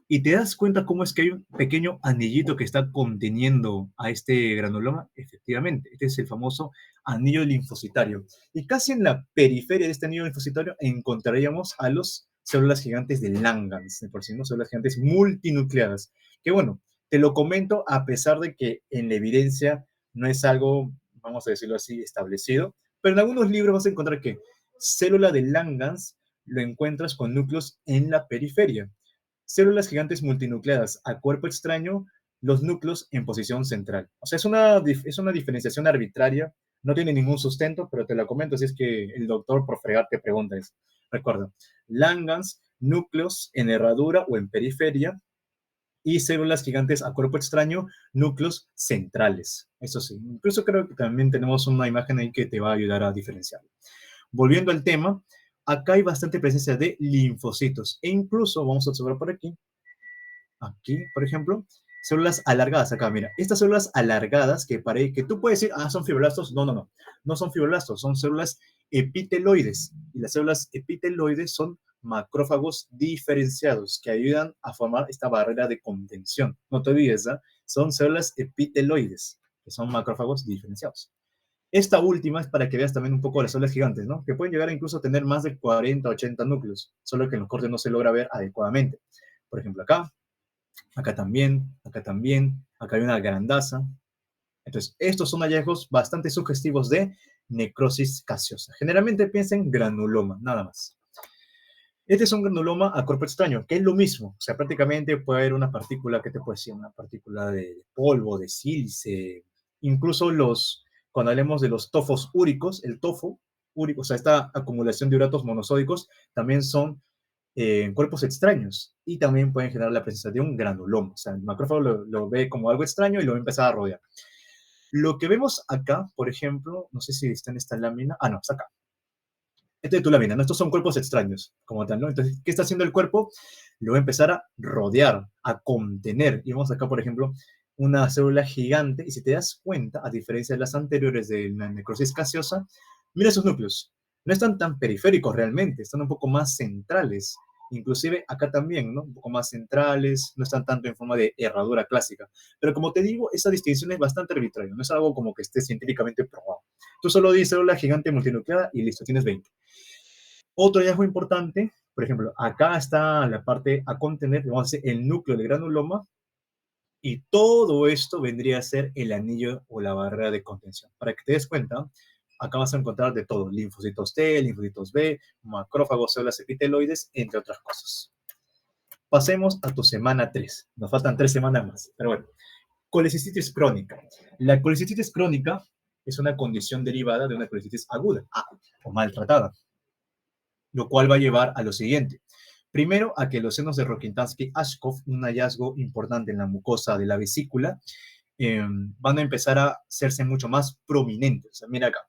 y te das cuenta cómo es que hay un pequeño anillito que está conteniendo a este granuloma, efectivamente, este es el famoso anillo linfocitario, y casi en la periferia de este anillo linfocitario encontraríamos a las células gigantes de Langhans, de por sí, ¿no? Células gigantes multinucleadas, que bueno, te lo comento a pesar de que en la evidencia no es algo, vamos a decirlo así, establecido, pero en algunos libros vas a encontrar que célula de Langhans lo encuentras con núcleos en la periferia. Células gigantes multinucleadas a cuerpo extraño, los núcleos en posición central. O sea, es una diferenciación arbitraria, no tiene ningún sustento, pero te la comento si es que el doctor por fregar te pregunta eso. Recuerda, Langhans núcleos en herradura o en periferia, y células gigantes a cuerpo extraño, núcleos centrales. Eso sí, incluso creo que también tenemos una imagen ahí que te va a ayudar a diferenciarlo. Volviendo al tema, acá hay bastante presencia de linfocitos, e incluso, vamos a observar por aquí, por ejemplo, células alargadas acá, mira, estas células alargadas que tú puedes decir, son fibroblastos, no son fibroblastos, son células epiteloides, y las células epiteloides son macrófagos diferenciados que ayudan a formar esta barrera de contención. No te olvides, son células epiteloides, que son macrófagos diferenciados. Esta última es para que veas también un poco las células gigantes, ¿no? Que pueden llegar a incluso tener más de 40, 80 núcleos, solo que en los cortes no se logra ver adecuadamente. Por ejemplo, acá también, acá hay una grandaza. Entonces, estos son hallazgos bastante sugestivos de necrosis caseosa. Generalmente piensa en granuloma, nada más. Este es un granuloma a cuerpo extraño, que es lo mismo. O sea, prácticamente puede haber una partícula, ¿qué te puede decir? Una partícula de polvo, de sílice. Incluso cuando hablemos de los tofos úricos, el tofo úrico, o sea, esta acumulación de uratos monosódicos, también son en cuerpos extraños y también pueden generar la presencia de un granuloma. O sea, el macrófago lo ve como algo extraño y lo va a empezar a rodear. Lo que vemos acá, por ejemplo, no sé si está en esta lámina. No, está acá. Esta es tu lámina, ¿no? Estos son cuerpos extraños, como tal, ¿no? Entonces, ¿qué está haciendo el cuerpo? Lo va a empezar a rodear, a contener. Y vemos acá, por ejemplo, una célula gigante, y si te das cuenta, a diferencia de las anteriores de la necrosis caseosa, mira sus núcleos. No están tan periféricos realmente, están un poco más centrales. Inclusive acá también, ¿no? Un poco más centrales, no están tanto en forma de herradura clásica. Pero como te digo, esa distinción es bastante arbitraria, no es algo como que esté científicamente probado. Tú solo dices célula gigante multinucleada y listo, tienes 20. Otro hallazgo importante, por ejemplo, acá está la parte a contener, vamos a decir, el núcleo del granuloma, y todo esto vendría a ser el anillo o la barrera de contención. Para que te des cuenta, acá vas a encontrar de todo, linfocitos T, linfocitos B, macrófagos, células epiteloides, entre otras cosas. Pasemos a tu semana 3. Nos faltan 3 semanas más, pero bueno. Colecistitis crónica. La colecistitis crónica es una condición derivada de una colecitis aguda o maltratada, lo cual va a llevar a lo siguiente. Primero, a que los senos de Rokitansky-Ashkov, un hallazgo importante en la mucosa de la vesícula, van a empezar a hacerse mucho más prominentes. O sea, mira acá.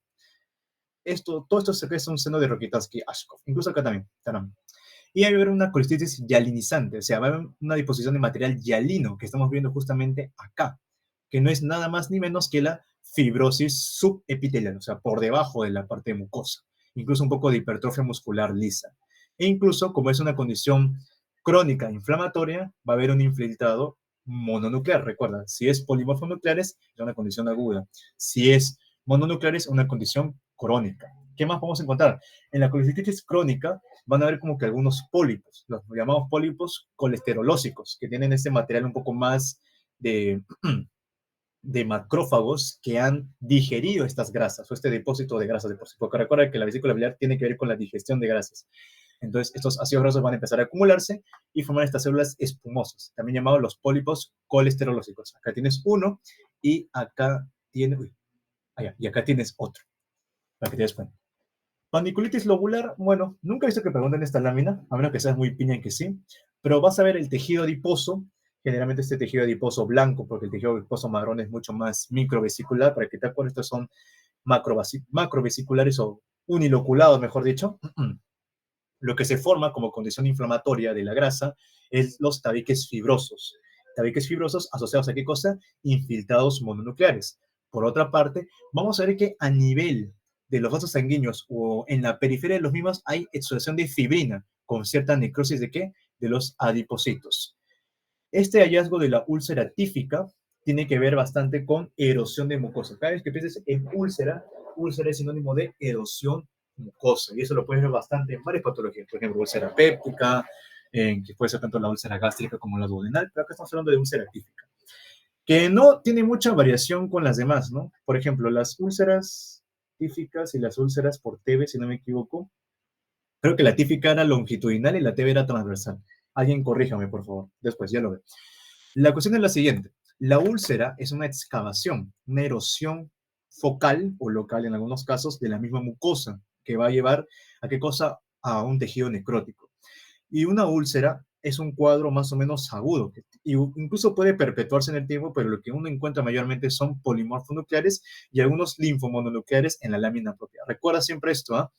Todo esto se ve es un seno de Rokitansky-Ashkov. Incluso acá también. Y va a haber una colestitis hialinizante, o sea, va a haber una disposición de material hialino que estamos viendo justamente acá, que no es nada más ni menos que la fibrosis subepitelial, o sea, por debajo de la parte mucosa, incluso un poco de hipertrofia muscular lisa. E incluso, como es una condición crónica inflamatoria, va a haber un infiltrado mononuclear. Recuerda, si es polimorfonucleares, es una condición aguda. Si es mononucleares, una condición crónica. ¿Qué más podemos encontrar? En la colecistitis crónica van a haber como que algunos pólipos, los llamados pólipos colesterolósicos, que tienen este material un poco más de, de macrófagos que han digerido estas grasas o este depósito de grasas de por sí. Porque recuerda que la vesícula biliar tiene que ver con la digestión de grasas. Entonces, estos ácidos grasos van a empezar a acumularse y formar estas células espumosas, también llamados los pólipos colesterolósicos. Acá tienes uno y acá tienes, y acá tienes otro, para que te des cuenta. Paniculitis lobular, bueno, nunca he visto que pregunten esta lámina, a menos que seas muy piña en que sí, pero vas a ver el tejido adiposo, generalmente este tejido adiposo blanco, porque el tejido adiposo marrón es mucho más microvesicular, para que te acuerdes, estos son macrovesiculares o uniloculados, mejor dicho. Lo que se forma como condición inflamatoria de la grasa es los tabiques fibrosos. Tabiques fibrosos asociados a qué cosa? Infiltrados mononucleares. Por otra parte, vamos a ver que a nivel de los vasos sanguíneos o en la periferia de los mismos hay exudación de fibrina con cierta necrosis de qué? De los adipocitos. Este hallazgo de la úlcera tífica tiene que ver bastante con erosión de mucosa. Cada vez que pienses en úlcera, úlcera es sinónimo de erosión mucosa, y eso lo puedes ver bastante en varias patologías, por ejemplo, úlcera péptica, que puede ser tanto la úlcera gástrica como la duodenal, pero acá estamos hablando de úlcera tífica, que no tiene mucha variación con las demás, ¿no? Por ejemplo, las úlceras tíficas y las úlceras por TB, si no me equivoco, creo que la tífica era longitudinal y la TB era transversal. Alguien corríjame, por favor, después, ya lo ve. La cuestión es la siguiente. La úlcera es una excavación, una erosión focal o local en algunos casos de la misma mucosa, que va a llevar a qué cosa? A un tejido necrótico. Y una úlcera es un cuadro más o menos agudo, y incluso puede perpetuarse en el tiempo, pero lo que uno encuentra mayormente son polimorfonucleares y algunos linfomononucleares en la lámina propia. Recuerda siempre esto, ¿ah?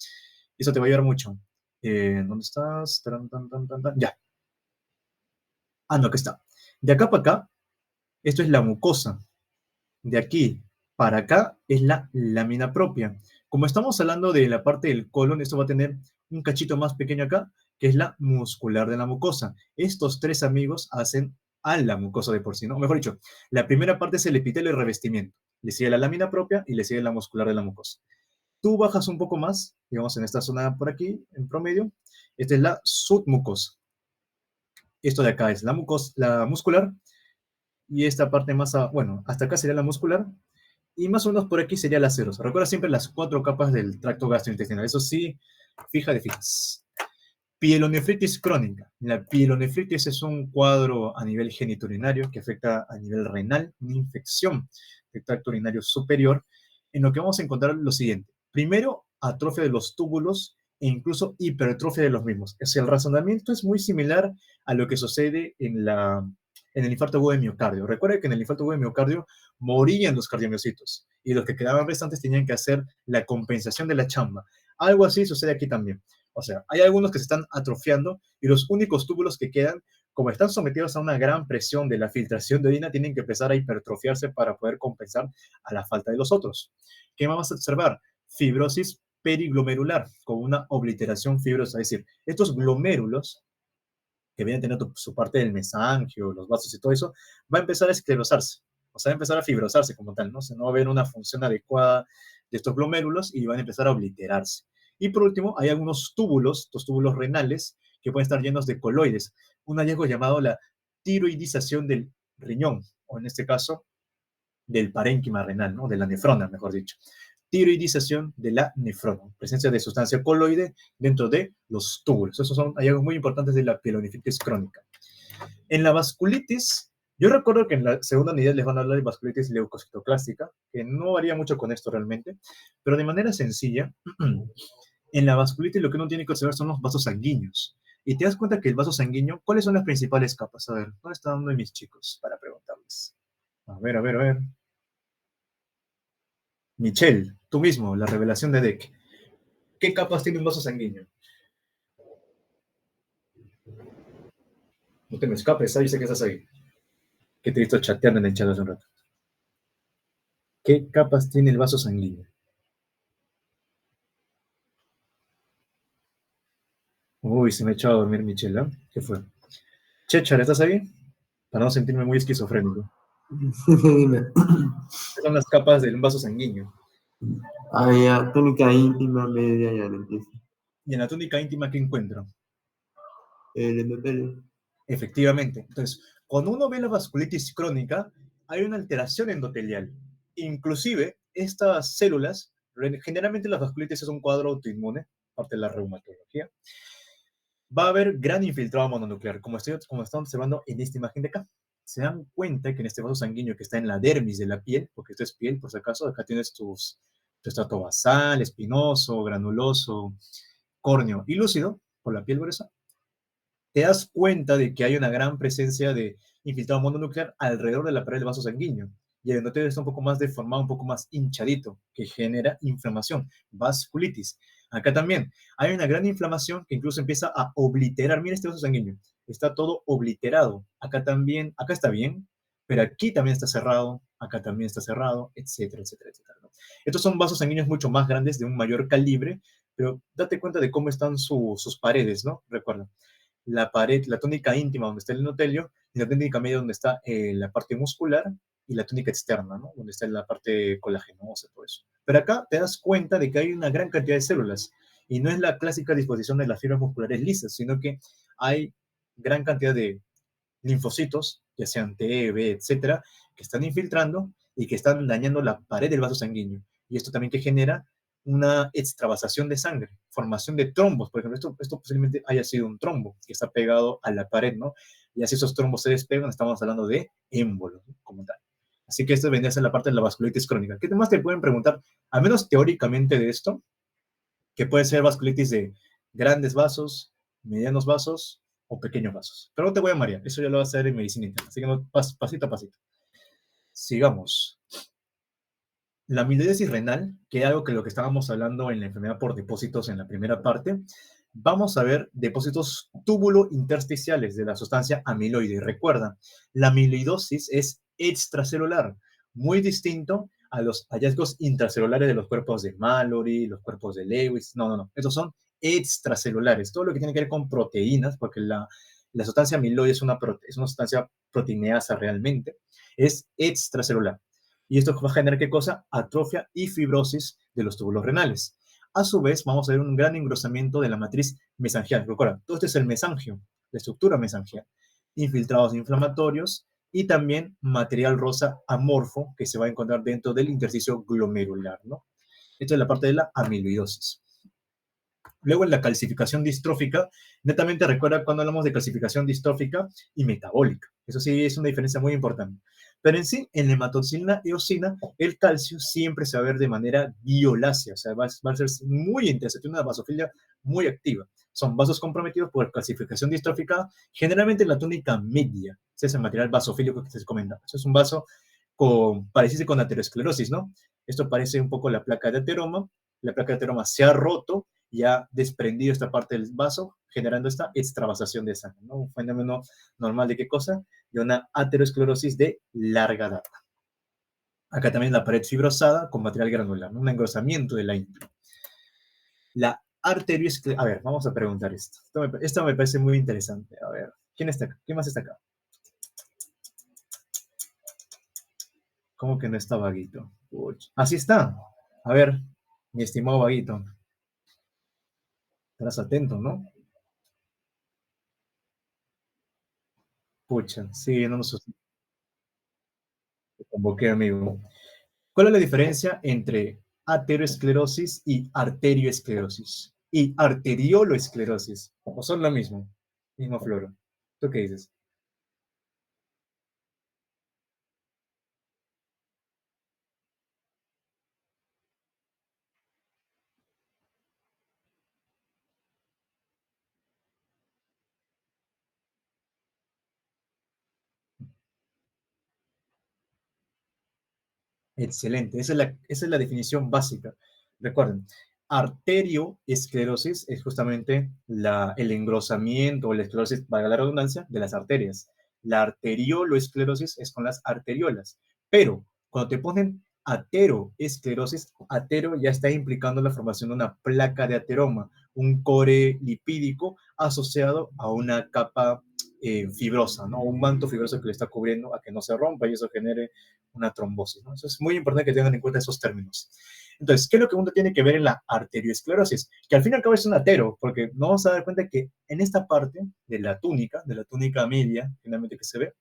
Eso te va a ayudar mucho. ¿Dónde estás? Tan, tan, tan, tan, tan. Ya. Ah, no, aquí está. De acá para acá, esto es la mucosa. De aquí para acá es la lámina propia. Como estamos hablando de la parte del colon, esto va a tener un cachito más pequeño acá, que es la muscular de la mucosa. Estos tres amigos hacen a la mucosa de por sí, ¿no? Mejor dicho, la primera parte es el epitelio y revestimiento. Le sigue la lámina propia y le sigue la muscular de la mucosa. Tú bajas un poco más, digamos en esta zona por aquí, en promedio. Esta es la submucosa. Esto de acá es la mucosa, la muscular, y esta parte más, bueno, hasta acá sería la muscular, y más o menos por aquí sería la serosa. Recuerda siempre las 4 capas del tracto gastrointestinal. Eso sí, fija de fijas. Pielonefritis crónica. La pielonefritis es un cuadro a nivel genitourinario que afecta a nivel renal, una infección del tracto urinario superior, en lo que vamos a encontrar lo siguiente. Primero, atrofia de los túbulos e incluso hipertrofia de los mismos. Es el razonamiento es muy similar a lo que sucede en el infarto agudo de miocardio. Recuerda que en el infarto agudo de miocardio morían los cardiomiocitos y los que quedaban restantes tenían que hacer la compensación de la chamba. Algo así sucede aquí también. O sea, hay algunos que se están atrofiando y los únicos túbulos que quedan, como están sometidos a una gran presión de la filtración de orina, tienen que empezar a hipertrofiarse para poder compensar a la falta de los otros. ¿Qué más vas a observar? Fibrosis periglomerular, con una obliteración fibrosa. Es decir, estos glomérulos que vienen teniendo su parte del mesangio, los vasos y todo eso, va a empezar a esclerosarse, o sea, va a empezar a fibrosarse como tal, ¿no? O sea, no va a haber una función adecuada de estos glomérulos y van a empezar a obliterarse. Y por último, hay algunos túbulos, estos túbulos renales, que pueden estar llenos de coloides, un hallazgo llamado la tiroidización del riñón, o en este caso, del parénquima renal, ¿no? De la nefrona, mejor dicho. Tiroidización de la nefrona, presencia de sustancia coloide dentro de los túbulos. Esos son hallazgos muy importantes de la pielonefritis crónica. En la vasculitis, yo recuerdo que en la segunda unidad les van a hablar de vasculitis leucocitoclástica, que no varía mucho con esto realmente, pero de manera sencilla, en la vasculitis lo que uno tiene que observar son los vasos sanguíneos. Y te das cuenta que el vaso sanguíneo, ¿cuáles son las principales capas? A ver, ¿dónde están uno de mis chicos para preguntarles? A ver, a ver, a ver. Michelle, tú mismo, la revelación de Deck. ¿Qué capas tiene un vaso sanguíneo? No te me escapes, ¿sabes que estás ahí? Que te he visto chateando en el chat hace un rato. ¿Qué capas tiene el vaso sanguíneo? Uy, se me ha echado a dormir Michelle, ¿eh? ¿Qué fue? Chechar, ¿estás ahí? Para no sentirme muy esquizofrénico. Dime. ¿Qué son las capas del vaso sanguíneo? Había túnica íntima, media y alenteja. Y en la túnica íntima, ¿qué encuentro? El endotelio. Efectivamente. Entonces, cuando uno ve la vasculitis crónica, hay una alteración endotelial. Inclusive, estas células, generalmente la vasculitis es un cuadro autoinmune, parte de la reumatología, va a haber gran infiltrado mononuclear, como estamos observando en esta imagen de acá. Se dan cuenta que en este vaso sanguíneo que está en la dermis de la piel, porque esto es piel, por si acaso, acá tienes tu estrato basal, espinoso, granuloso, córneo y lúcido, por la piel gruesa, te das cuenta de que hay una gran presencia de infiltrado mononuclear alrededor de la pared del vaso sanguíneo. Y el endotelio está un poco más deformado, un poco más hinchadito, que genera inflamación, vasculitis. Acá también hay una gran inflamación que incluso empieza a obliterar. Mira este vaso sanguíneo, está todo obliterado. Acá también, acá está bien, pero aquí también está cerrado, acá también está cerrado, etcétera, etcétera, etcétera, ¿no? Estos son vasos sanguíneos mucho más grandes, de un mayor calibre, pero date cuenta de cómo están sus paredes, ¿no? Recuerda, la pared, la túnica íntima donde está el endotelio, y la túnica media donde está la parte muscular, y la túnica externa, ¿no? Donde está la parte colagenosa, todo eso. Pero acá te das cuenta de que hay una gran cantidad de células, y no es la clásica disposición de las fibras musculares lisas, sino que hay gran cantidad de linfocitos, ya sean T, B, etcétera, que están infiltrando y que están dañando la pared del vaso sanguíneo. Y esto también que genera una extravasación de sangre, formación de trombos. Por ejemplo, esto posiblemente haya sido un trombo que está pegado a la pared, ¿no? Y así esos trombos se despegan, estamos hablando de émbolos, ¿no? Como tal. Así que esto vendría a ser la parte de la vasculitis crónica. ¿Qué más te pueden preguntar, al menos teóricamente de esto? Que puede ser vasculitis de grandes vasos, medianos vasos o pequeños vasos. Pero no te voy a marear, eso ya lo vas a hacer en medicina interna, así que pasito a pasito. Sigamos. La amiloidosis renal, que es algo que lo que estábamos hablando en la enfermedad por depósitos en la primera parte, vamos a ver depósitos túbulo-intersticiales de la sustancia amiloide. Y recuerda, la amiloidosis es extracelular, muy distinto a los hallazgos intracelulares de los cuerpos de Mallory, los cuerpos de Lewis. No. Estos son extracelulares. Todo lo que tiene que ver con proteínas, porque la sustancia amiloide es es una sustancia proteineasa realmente, es extracelular. Y esto va a generar, ¿qué cosa? Atrofia y fibrosis de los túbulos renales. A su vez, vamos a ver un gran engrosamiento de la matriz mesangial. Recuerda, todo esto es el mesangio, la estructura mesangial. Infiltrados inflamatorios y también material rosa amorfo que se va a encontrar dentro del intersticio glomerular, ¿no? Esto es la parte de la amiloidosis. Luego, en la calcificación distrófica, netamente recuerda cuando hablamos de calcificación distrófica y metabólica. Eso sí es una diferencia muy importante. Pero en sí, en la hematocilina eosina, el calcio siempre se va a ver de manera violácea, o sea, va a ser muy intensa, tiene una vasofilia muy activa. Son vasos comprometidos por calcificación distrófica, generalmente en la túnica media. Ese es el material vasofílico que se comenta. Eso es un vaso parecido con aterosclerosis, ¿no? Esto parece un poco la placa de ateroma. La placa de ateroma se ha roto y ha desprendido esta parte del vaso, generando esta extravasación de sangre, ¿no? Un fenómeno normal de qué cosa? De una aterosclerosis de larga data. Acá también la pared fibrosada con material granular, ¿no? Un engrosamiento de la íntima. La arteriosclerosis. A ver, vamos a preguntar esto. Esto me parece muy interesante. A ver, ¿quién está acá? ¿Quién más está acá? ¿Cómo que no está Vaguito? Pucha. Así está. A ver, mi estimado Vaguito. Estarás atento, ¿no? Pucha, sí, no nos convoqué, amigo. ¿Cuál es la diferencia entre aterosclerosis y arterioesclerosis? Y arterioloesclerosis. ¿O son lo mismo? Mismo floro. ¿Tú qué dices? Excelente, esa es la definición básica. Recuerden, arterioesclerosis es justamente el engrosamiento o la esclerosis, valga la redundancia, de las arterias. La arterioloesclerosis es con las arteriolas. Pero cuando te ponen ateroesclerosis, atero ya está implicando la formación de una placa de ateroma, un core lipídico asociado a una capa fibrosa, ¿no? Un manto fibroso que le está cubriendo a que no se rompa y eso genere una trombosis, ¿no? Eso es muy importante que tengan en cuenta esos términos. Entonces, ¿qué es lo que uno tiene que ver en la arterioesclerosis? Que al fin y al cabo es un atero, porque nos vamos a dar cuenta que en esta parte de la túnica media, finalmente que se ve,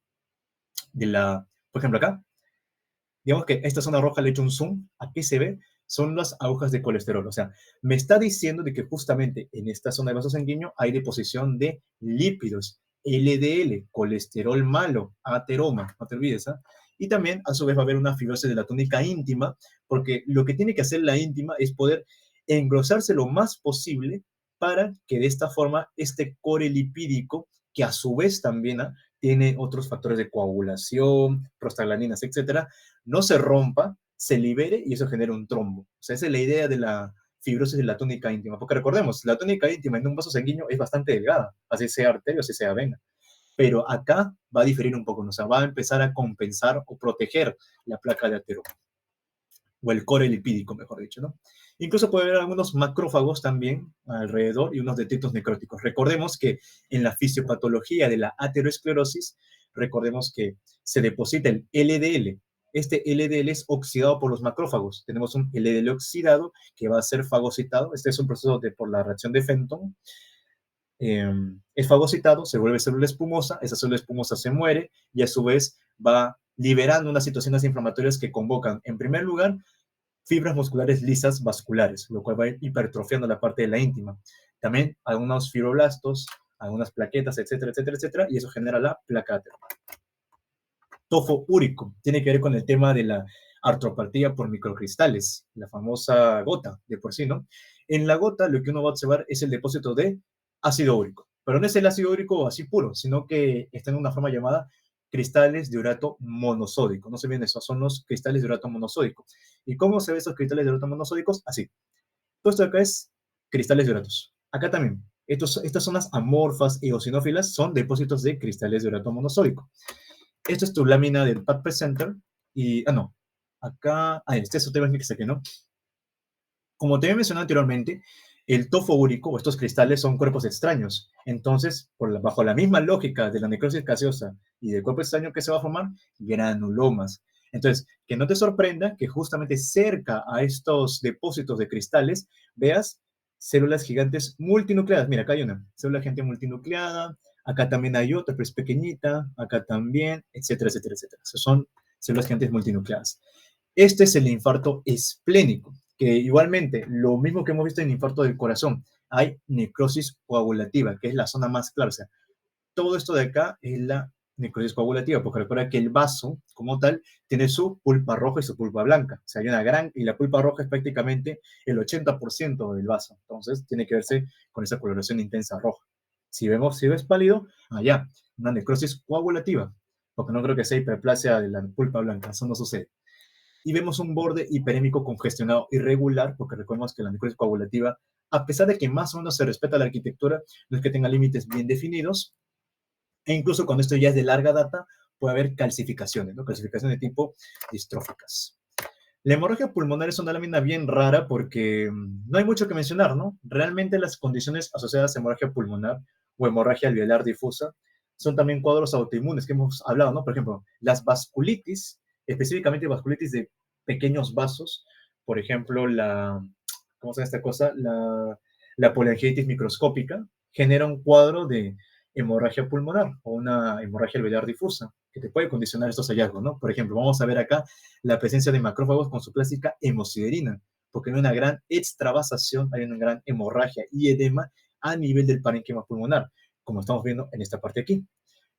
por ejemplo acá, digamos que esta zona roja le he hecho un zoom, aquí se ve, son las agujas de colesterol. O sea, me está diciendo de que justamente en esta zona de vaso sanguíneo hay deposición de lípidos, LDL, colesterol malo, ateroma, no te olvides, ¿ah? Y también, a su vez, va a haber una fibrosis de la túnica íntima, porque lo que tiene que hacer la íntima es poder engrosarse lo más posible para que de esta forma este core lipídico, que a su vez también tiene otros factores de coagulación, prostaglandinas, etcétera, no se rompa, se libere y eso genera un trombo. O sea, esa es la idea de la fibrosis de la túnica íntima. Porque recordemos, la túnica íntima en un vaso sanguíneo es bastante delgada, así sea arteria o así sea vena. Pero acá va a diferir un poco, ¿no? O sea, va a empezar a compensar o proteger la placa de ateroma, o el core lipídico, mejor dicho, ¿no? Incluso puede haber algunos macrófagos también alrededor y unos detritos necróticos. Recordemos que en la fisiopatología de la aterosclerosis, recordemos que se deposita el LDL. Este LDL es oxidado por los macrófagos. Tenemos un LDL oxidado que va a ser fagocitado. Este es un proceso por la reacción de Fenton. Es fagocitado, se vuelve célula espumosa, esa célula espumosa se muere y a su vez va liberando unas situaciones inflamatorias que convocan, en primer lugar, fibras musculares lisas vasculares, lo cual va hipertrofiando la parte de la íntima. También algunos fibroblastos, algunas plaquetas, etcétera, etcétera, etcétera, y eso genera la placa ateroma. Tofo úrico tiene que ver con el tema de la artropatía por microcristales, la famosa gota de porcino. En la gota lo que uno va a observar es el depósito de ácido úrico. pero no es el ácido úrico así puro, sino que está en una forma llamada cristales de urato monosódico. No se ven eso, son los cristales de urato monosódico. ¿Y cómo se ven esos cristales de urato monosódicos? Así. Todo esto de acá es cristales de uratos. Acá también. Estas zonas amorfas y eosinófilas son depósitos de cristales de urato monosódico. Esto es tu lámina del Pad Presenter. Y, no. Acá, este es otro que saqué, ¿no? Como te había mencionado anteriormente, el tofo úrico o estos cristales son cuerpos extraños. Entonces, bajo la misma lógica de la necrosis gaseosa y del cuerpo extraño que se va a formar, granulomas. Entonces, que no te sorprenda que justamente cerca a estos depósitos de cristales veas células gigantes multinucleadas. Mira, acá hay una célula gigante multinucleada, acá también hay otra, pero es pequeñita, acá también, etcétera, etcétera, etcétera. Esas son células gigantes multinucleadas. Este es el infarto esplénico, que igualmente, lo mismo que hemos visto en el infarto del corazón, hay necrosis coagulativa, que es la zona más clara. O sea, todo esto de acá es la necrosis coagulativa, porque recuerda que el vaso, como tal, tiene su pulpa roja y su pulpa blanca. O sea, hay una gran, y la pulpa roja es prácticamente el 80% del vaso. Entonces, tiene que verse con esa coloración intensa roja. Si ves pálido, allá, una necrosis coagulativa, porque no creo que sea hiperplasia de la pulpa blanca, eso no sucede. Y vemos un borde hiperémico congestionado irregular, porque recordemos que la necrosis coagulativa, a pesar de que más o menos se respeta la arquitectura, no es que tenga límites bien definidos, e incluso cuando esto ya es de larga data, puede haber calcificaciones, ¿no? Calcificaciones de tipo distróficas. La hemorragia pulmonar es una lámina bien rara porque no hay mucho que mencionar, ¿no? Realmente las condiciones asociadas a hemorragia pulmonar o hemorragia alveolar difusa son también cuadros autoinmunes que hemos hablado, ¿no? Por ejemplo, las vasculitis, específicamente vasculitis de pequeños vasos, por ejemplo, ¿cómo se llama esta cosa? La poliangiitis microscópica genera un cuadro de hemorragia pulmonar o una hemorragia alveolar difusa que te puede condicionar estos hallazgos, ¿no? Por ejemplo, vamos a ver acá la presencia de macrófagos con su clásica hemosiderina, porque hay una gran extravasación, hay una gran hemorragia y edema a nivel del parénquima pulmonar, como estamos viendo en esta parte aquí.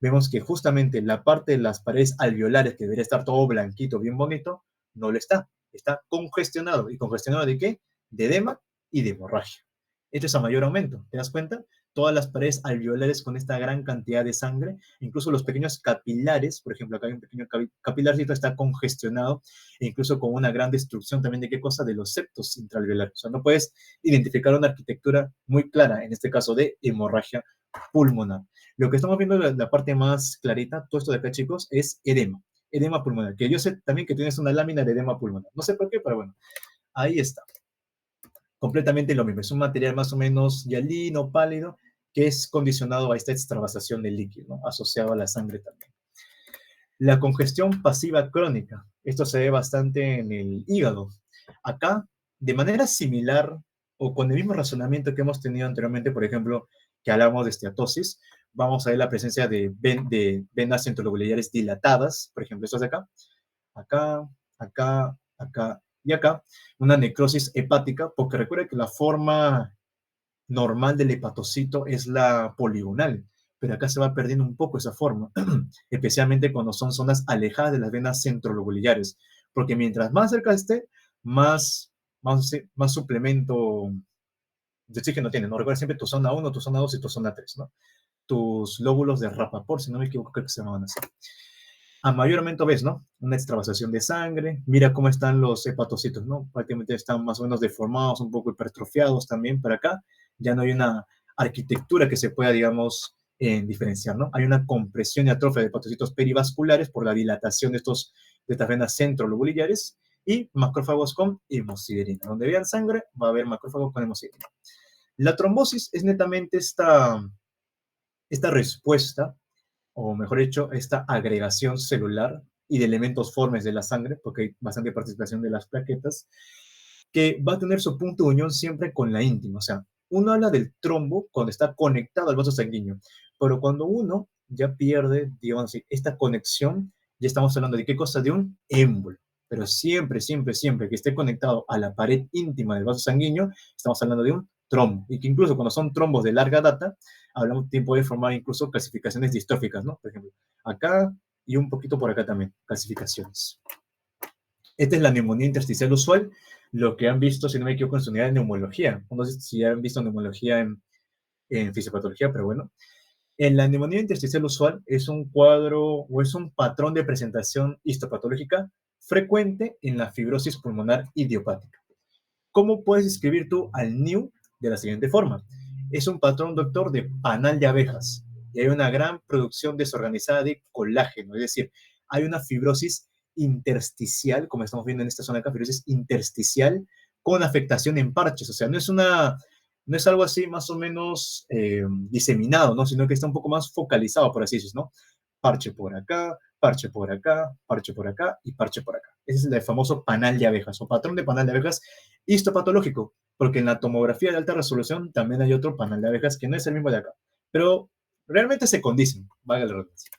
Vemos que justamente la parte de las paredes alveolares, que debería estar todo blanquito, bien bonito, no lo está. Está congestionado. ¿Y congestionado de qué? De edema y de hemorragia. Esto es a mayor aumento. ¿Te das cuenta? Todas las paredes alveolares con esta gran cantidad de sangre, incluso los pequeños capilares, por ejemplo, acá hay un pequeño capilarcito, está congestionado, e incluso con una gran destrucción también de qué cosa, de los septos intraalveolares. O sea, no puedes identificar una arquitectura muy clara, en este caso de hemorragia pulmonar. Lo que estamos viendo, la parte más clarita, todo esto de acá, chicos, es edema. Edema pulmonar, que yo sé también que tienes una lámina de edema pulmonar. No sé por qué, pero bueno, ahí está. Completamente lo mismo. Es un material más o menos hialino, pálido, que es condicionado a esta extravasación del líquido, ¿no? Asociado a la sangre también. La congestión pasiva crónica. Esto se ve bastante en el hígado. Acá, de manera similar o con el mismo razonamiento que hemos tenido anteriormente, por ejemplo, que hablamos de esteatosis, vamos a ver la presencia de venas centrolobulares dilatadas, por ejemplo, esto de acá, acá, acá, acá y acá, una necrosis hepática, porque recuerda que la forma normal del hepatocito es la poligonal, pero acá se va perdiendo un poco esa forma, especialmente cuando son zonas alejadas de las venas centrolobulares, porque mientras más cerca esté, más suplemento de oxígeno tiene, ¿no? Recuerda siempre tu zona 1, tu zona 2 y tu zona 3, ¿no? Tus lóbulos de Rappaport, si no me equivoco, creo que se llamaban así. A mayor aumento ves, ¿no? Una extravasación de sangre. Mira cómo están los hepatocitos, ¿no? Prácticamente están más o menos deformados, un poco hipertrofiados también para acá. Ya no hay una arquitectura que se pueda, digamos, diferenciar, ¿no? Hay una compresión y atrofia de hepatocitos perivasculares por la dilatación de estas venas centrolobulares y macrófagos con hemosiderina. Donde vean sangre, va a haber macrófagos con hemosiderina. La trombosis es netamente esta respuesta, o mejor dicho, esta agregación celular y de elementos formes de la sangre, porque hay bastante participación de las plaquetas, que va a tener su punto de unión siempre con la íntima. O sea, uno habla del trombo cuando está conectado al vaso sanguíneo, pero cuando uno ya pierde, digamos así, esta conexión, ya estamos hablando de qué cosa, de un émbolo. Pero siempre, siempre, siempre que esté conectado a la pared íntima del vaso sanguíneo, estamos hablando de un trombo. Y que incluso cuando son trombos de larga data, hablamos tiempo de formar incluso clasificaciones distróficas, ¿no? Por ejemplo, acá y un poquito por acá también, clasificaciones. Esta es la neumonía intersticial usual, lo que han visto, si no me equivoco, en su unidad de neumología. No sé si han visto neumología en fisiopatología, pero bueno. En la neumonía intersticial usual es un cuadro o es un patrón de presentación histopatológica frecuente en la fibrosis pulmonar idiopática. ¿Cómo puedes escribir tú al NIU? De la siguiente forma. Es un patrón, doctor, de panal de abejas y hay una gran producción desorganizada de colágeno, es decir, hay una fibrosis intersticial, como estamos viendo en esta zona acá, fibrosis intersticial con afectación en parches, o sea, no es algo así más o menos diseminado, ¿no? Sino que está un poco más focalizado, por así decirlo, ¿no? Parche por acá, parche por acá, parche por acá y parche por acá. Ese es el famoso panal de abejas o patrón de panal de abejas histopatológico, porque en la tomografía de alta resolución también hay otro panal de abejas que no es el mismo de acá, pero realmente se condicen, valga la redundancia.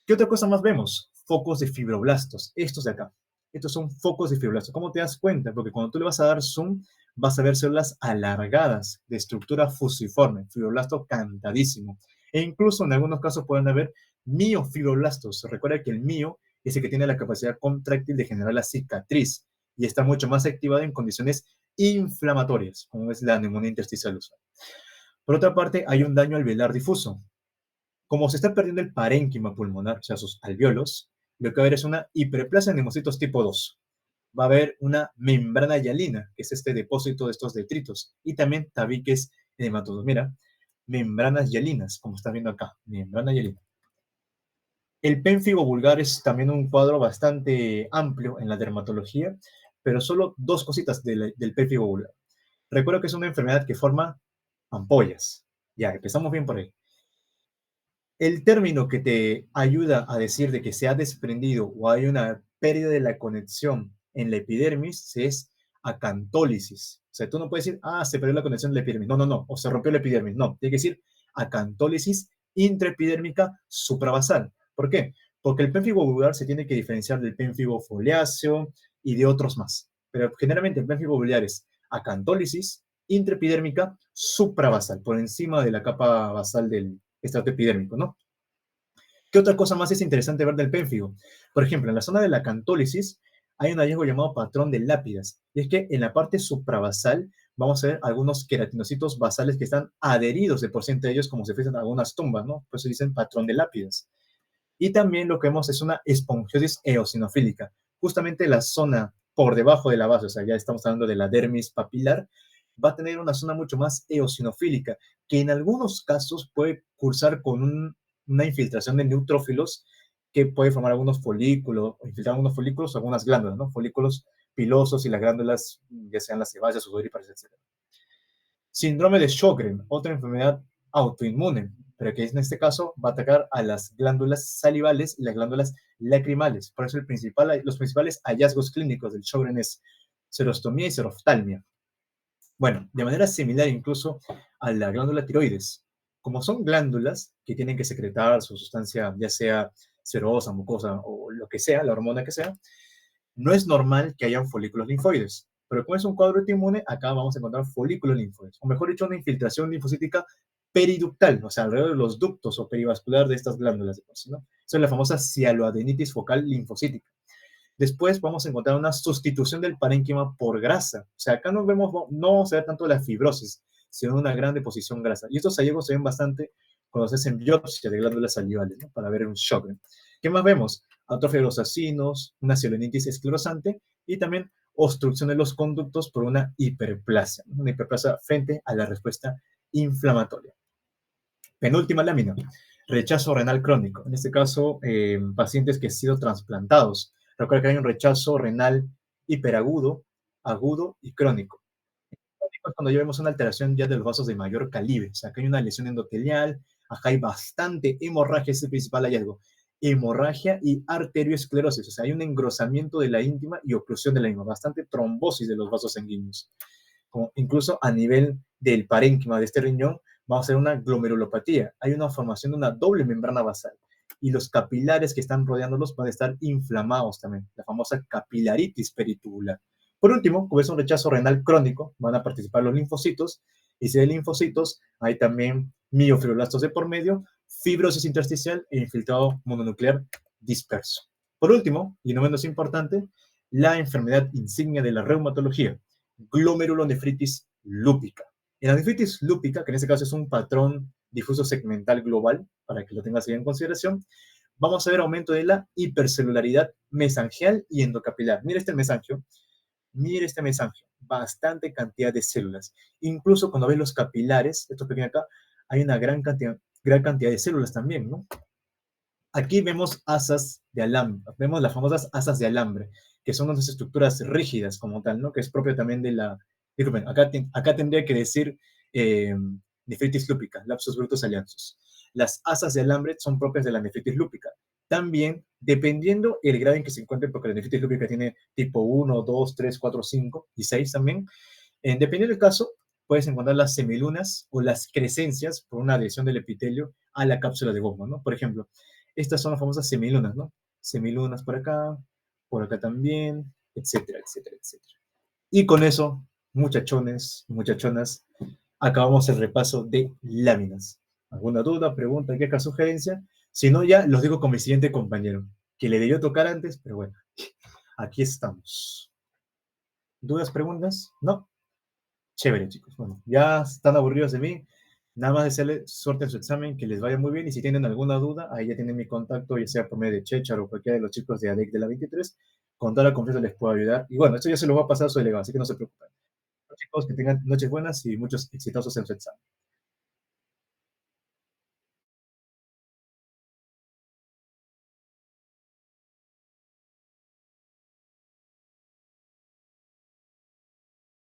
¿Qué otra cosa más vemos? Focos de fibroblastos, estos de acá. Estos son focos de fibroblastos. ¿Cómo te das cuenta? Porque cuando tú le vas a dar zoom, vas a ver células alargadas de estructura fusiforme, fibroblasto cantadísimo. E incluso en algunos casos pueden haber miofibroblastos. Recuerda que el mio es el que tiene la capacidad contráctil de generar la cicatriz y está mucho más activado en condiciones inflamatorias, como es la neumonía intersticial usual. Por otra parte, hay un daño alveolar difuso. Como se está perdiendo el parénquima pulmonar, o sea, sus alveolos, lo que va a haber es una hiperplasia de neumocitos tipo 2. Va a haber una membrana hialina, que es este depósito de estos detritos, y también tabiques edematosos. Mira, membranas hialinas, como estás viendo acá, membrana hialina. El pénfigo vulgar es también un cuadro bastante amplio en la dermatología, pero solo dos cositas del pénfigo vulgar. Recuerdo que es una enfermedad que forma ampollas. Ya, empezamos bien por ahí. El término que te ayuda a decir de que se ha desprendido o hay una pérdida de la conexión en la epidermis es acantólisis. O sea, tú no puedes decir, ah, se perdió la conexión de la epidermis. No, no, no. O se rompió la epidermis. No, tiene que decir acantólisis intraepidérmica suprabasal. ¿Por qué? Porque el pénfigo vulgar se tiene que diferenciar del pénfigo foliáceo y de otros más. Pero generalmente el pénfigo vulgar es acantólisis intraepidérmica suprabasal, por encima de la capa basal del estrato epidérmico, ¿no? ¿Qué otra cosa más es interesante ver del pénfigo? Por ejemplo, en la zona de la cantólisis hay un hallazgo llamado patrón de lápidas, y es que en la parte suprabasal vamos a ver algunos queratinocitos basales que están adheridos de por sí entre ellos como si fuesen algunas tumbas, ¿no? Por eso dicen patrón de lápidas. Y también lo que vemos es una esponjosis eosinofílica, justamente la zona por debajo de la base, o sea, ya estamos hablando de la dermis papilar, va a tener una zona mucho más eosinofílica, que en algunos casos puede cursar con una infiltración de neutrófilos que puede formar algunos folículos, o infiltrar algunos folículos o algunas glándulas, ¿no? Folículos pilosos y las glándulas, ya sean las sebáceas, sudoríparas, etc. Síndrome de Sjögren, otra enfermedad autoinmune, pero que en este caso va a atacar a las glándulas salivales y las glándulas lacrimales. Por eso los principales hallazgos clínicos del Sjögren es serostomía y seroftalmia. Bueno, de manera similar incluso a la glándula tiroides. Como son glándulas que tienen que secretar su sustancia, ya sea serosa, mucosa o lo que sea, la hormona que sea, no es normal que hayan folículos linfoides. Pero como es un cuadro autoinmune, acá vamos a encontrar folículos linfoides, o mejor dicho, una infiltración linfocítica periductal, o sea, alrededor de los ductos o perivascular de estas glándulas, ¿no? Esa es la famosa cialoadenitis focal linfocítica. Después vamos a encontrar una sustitución del parénquima por grasa. O sea, acá no vamos a ver tanto la fibrosis, sino una gran deposición grasa. Y estos hallazgos se ven bastante cuando se hacen biopsia de glándulas salivales, ¿no? Para ver un shock. ¿Qué más vemos? Atrofia de los acinos, una cielonitis esclerosante y también obstrucción de los conductos por una hiperplasia frente a la respuesta inflamatoria. Penúltima lámina, rechazo renal crónico. En este caso, pacientes que han sido trasplantados. Recuerda que hay un rechazo renal hiperagudo, agudo y crónico. Es cuando ya vemos una alteración ya de los vasos de mayor calibre. O sea, que hay una lesión endotelial, acá hay bastante hemorragia, es el principal hallazgo. Hemorragia y arterioesclerosis. O sea, hay un engrosamiento de la íntima y oclusión de la misma. Bastante trombosis de los vasos sanguíneos. Como incluso a nivel del parénquima de este riñón, vamos a hacer una glomerulopatía. Hay una formación de una doble membrana basal y los capilares que están rodeándolos van a estar inflamados también, la famosa capilaritis peritubular. Por último, como es un rechazo renal crónico, van a participar los linfocitos y si hay linfocitos, hay también miofibroblastos de por medio, fibrosis intersticial e infiltrado mononuclear disperso. Por último, y no menos importante, la enfermedad insignia de la reumatología, glomerulonefritis lúpica. En la nefritis lúpica, que en este caso es un patrón difuso segmental global, para que lo tengas ahí en consideración, vamos a ver aumento de la hipercelularidad mesangial y endocapilar. Mire este mesangio, bastante cantidad de células. Incluso cuando ves los capilares, estos pequeños acá, hay una gran cantidad de células también, ¿no? Aquí vemos asas de alambre, vemos las famosas asas de alambre, que son unas estructuras rígidas como tal, ¿no? Que es propio también de la... Disculpen, acá tendría que decir eh, nefritis lúpica, lapsus brutus alianzus. Las asas de alambre son propias de la nefritis lúpica. También, dependiendo el grado en que se encuentre, porque la nefritis lúpica tiene tipo 1, 2, 3, 4, 5 y 6 también, dependiendo del caso, puedes encontrar las semilunas o las crescencias por una adhesión del epitelio a la cápsula de goma, ¿no? Por ejemplo, estas son las famosas semilunas, ¿no? Semilunas por acá también, etcétera, etcétera, etcétera. Y con eso, muchachones y muchachonas, acabamos el repaso de láminas. ¿Alguna duda, pregunta, queja, sugerencia? Si no, ya los digo con mi siguiente compañero, que le debió tocar antes, pero bueno, aquí estamos. ¿Dudas, preguntas? ¿No? Chévere, chicos. Bueno, ya están aburridos de mí. Nada más desearles suerte en su examen, que les vaya muy bien. Y si tienen alguna duda, ahí ya tienen mi contacto, ya sea por medio de Chechar o cualquiera de los chicos de ADEC de la 23. Con toda la confianza les puedo ayudar. Y bueno, esto ya se lo va a pasar a su delegado, así que no se preocupen. Chicos, que tengan noches buenas y muchos exitosos en su examen.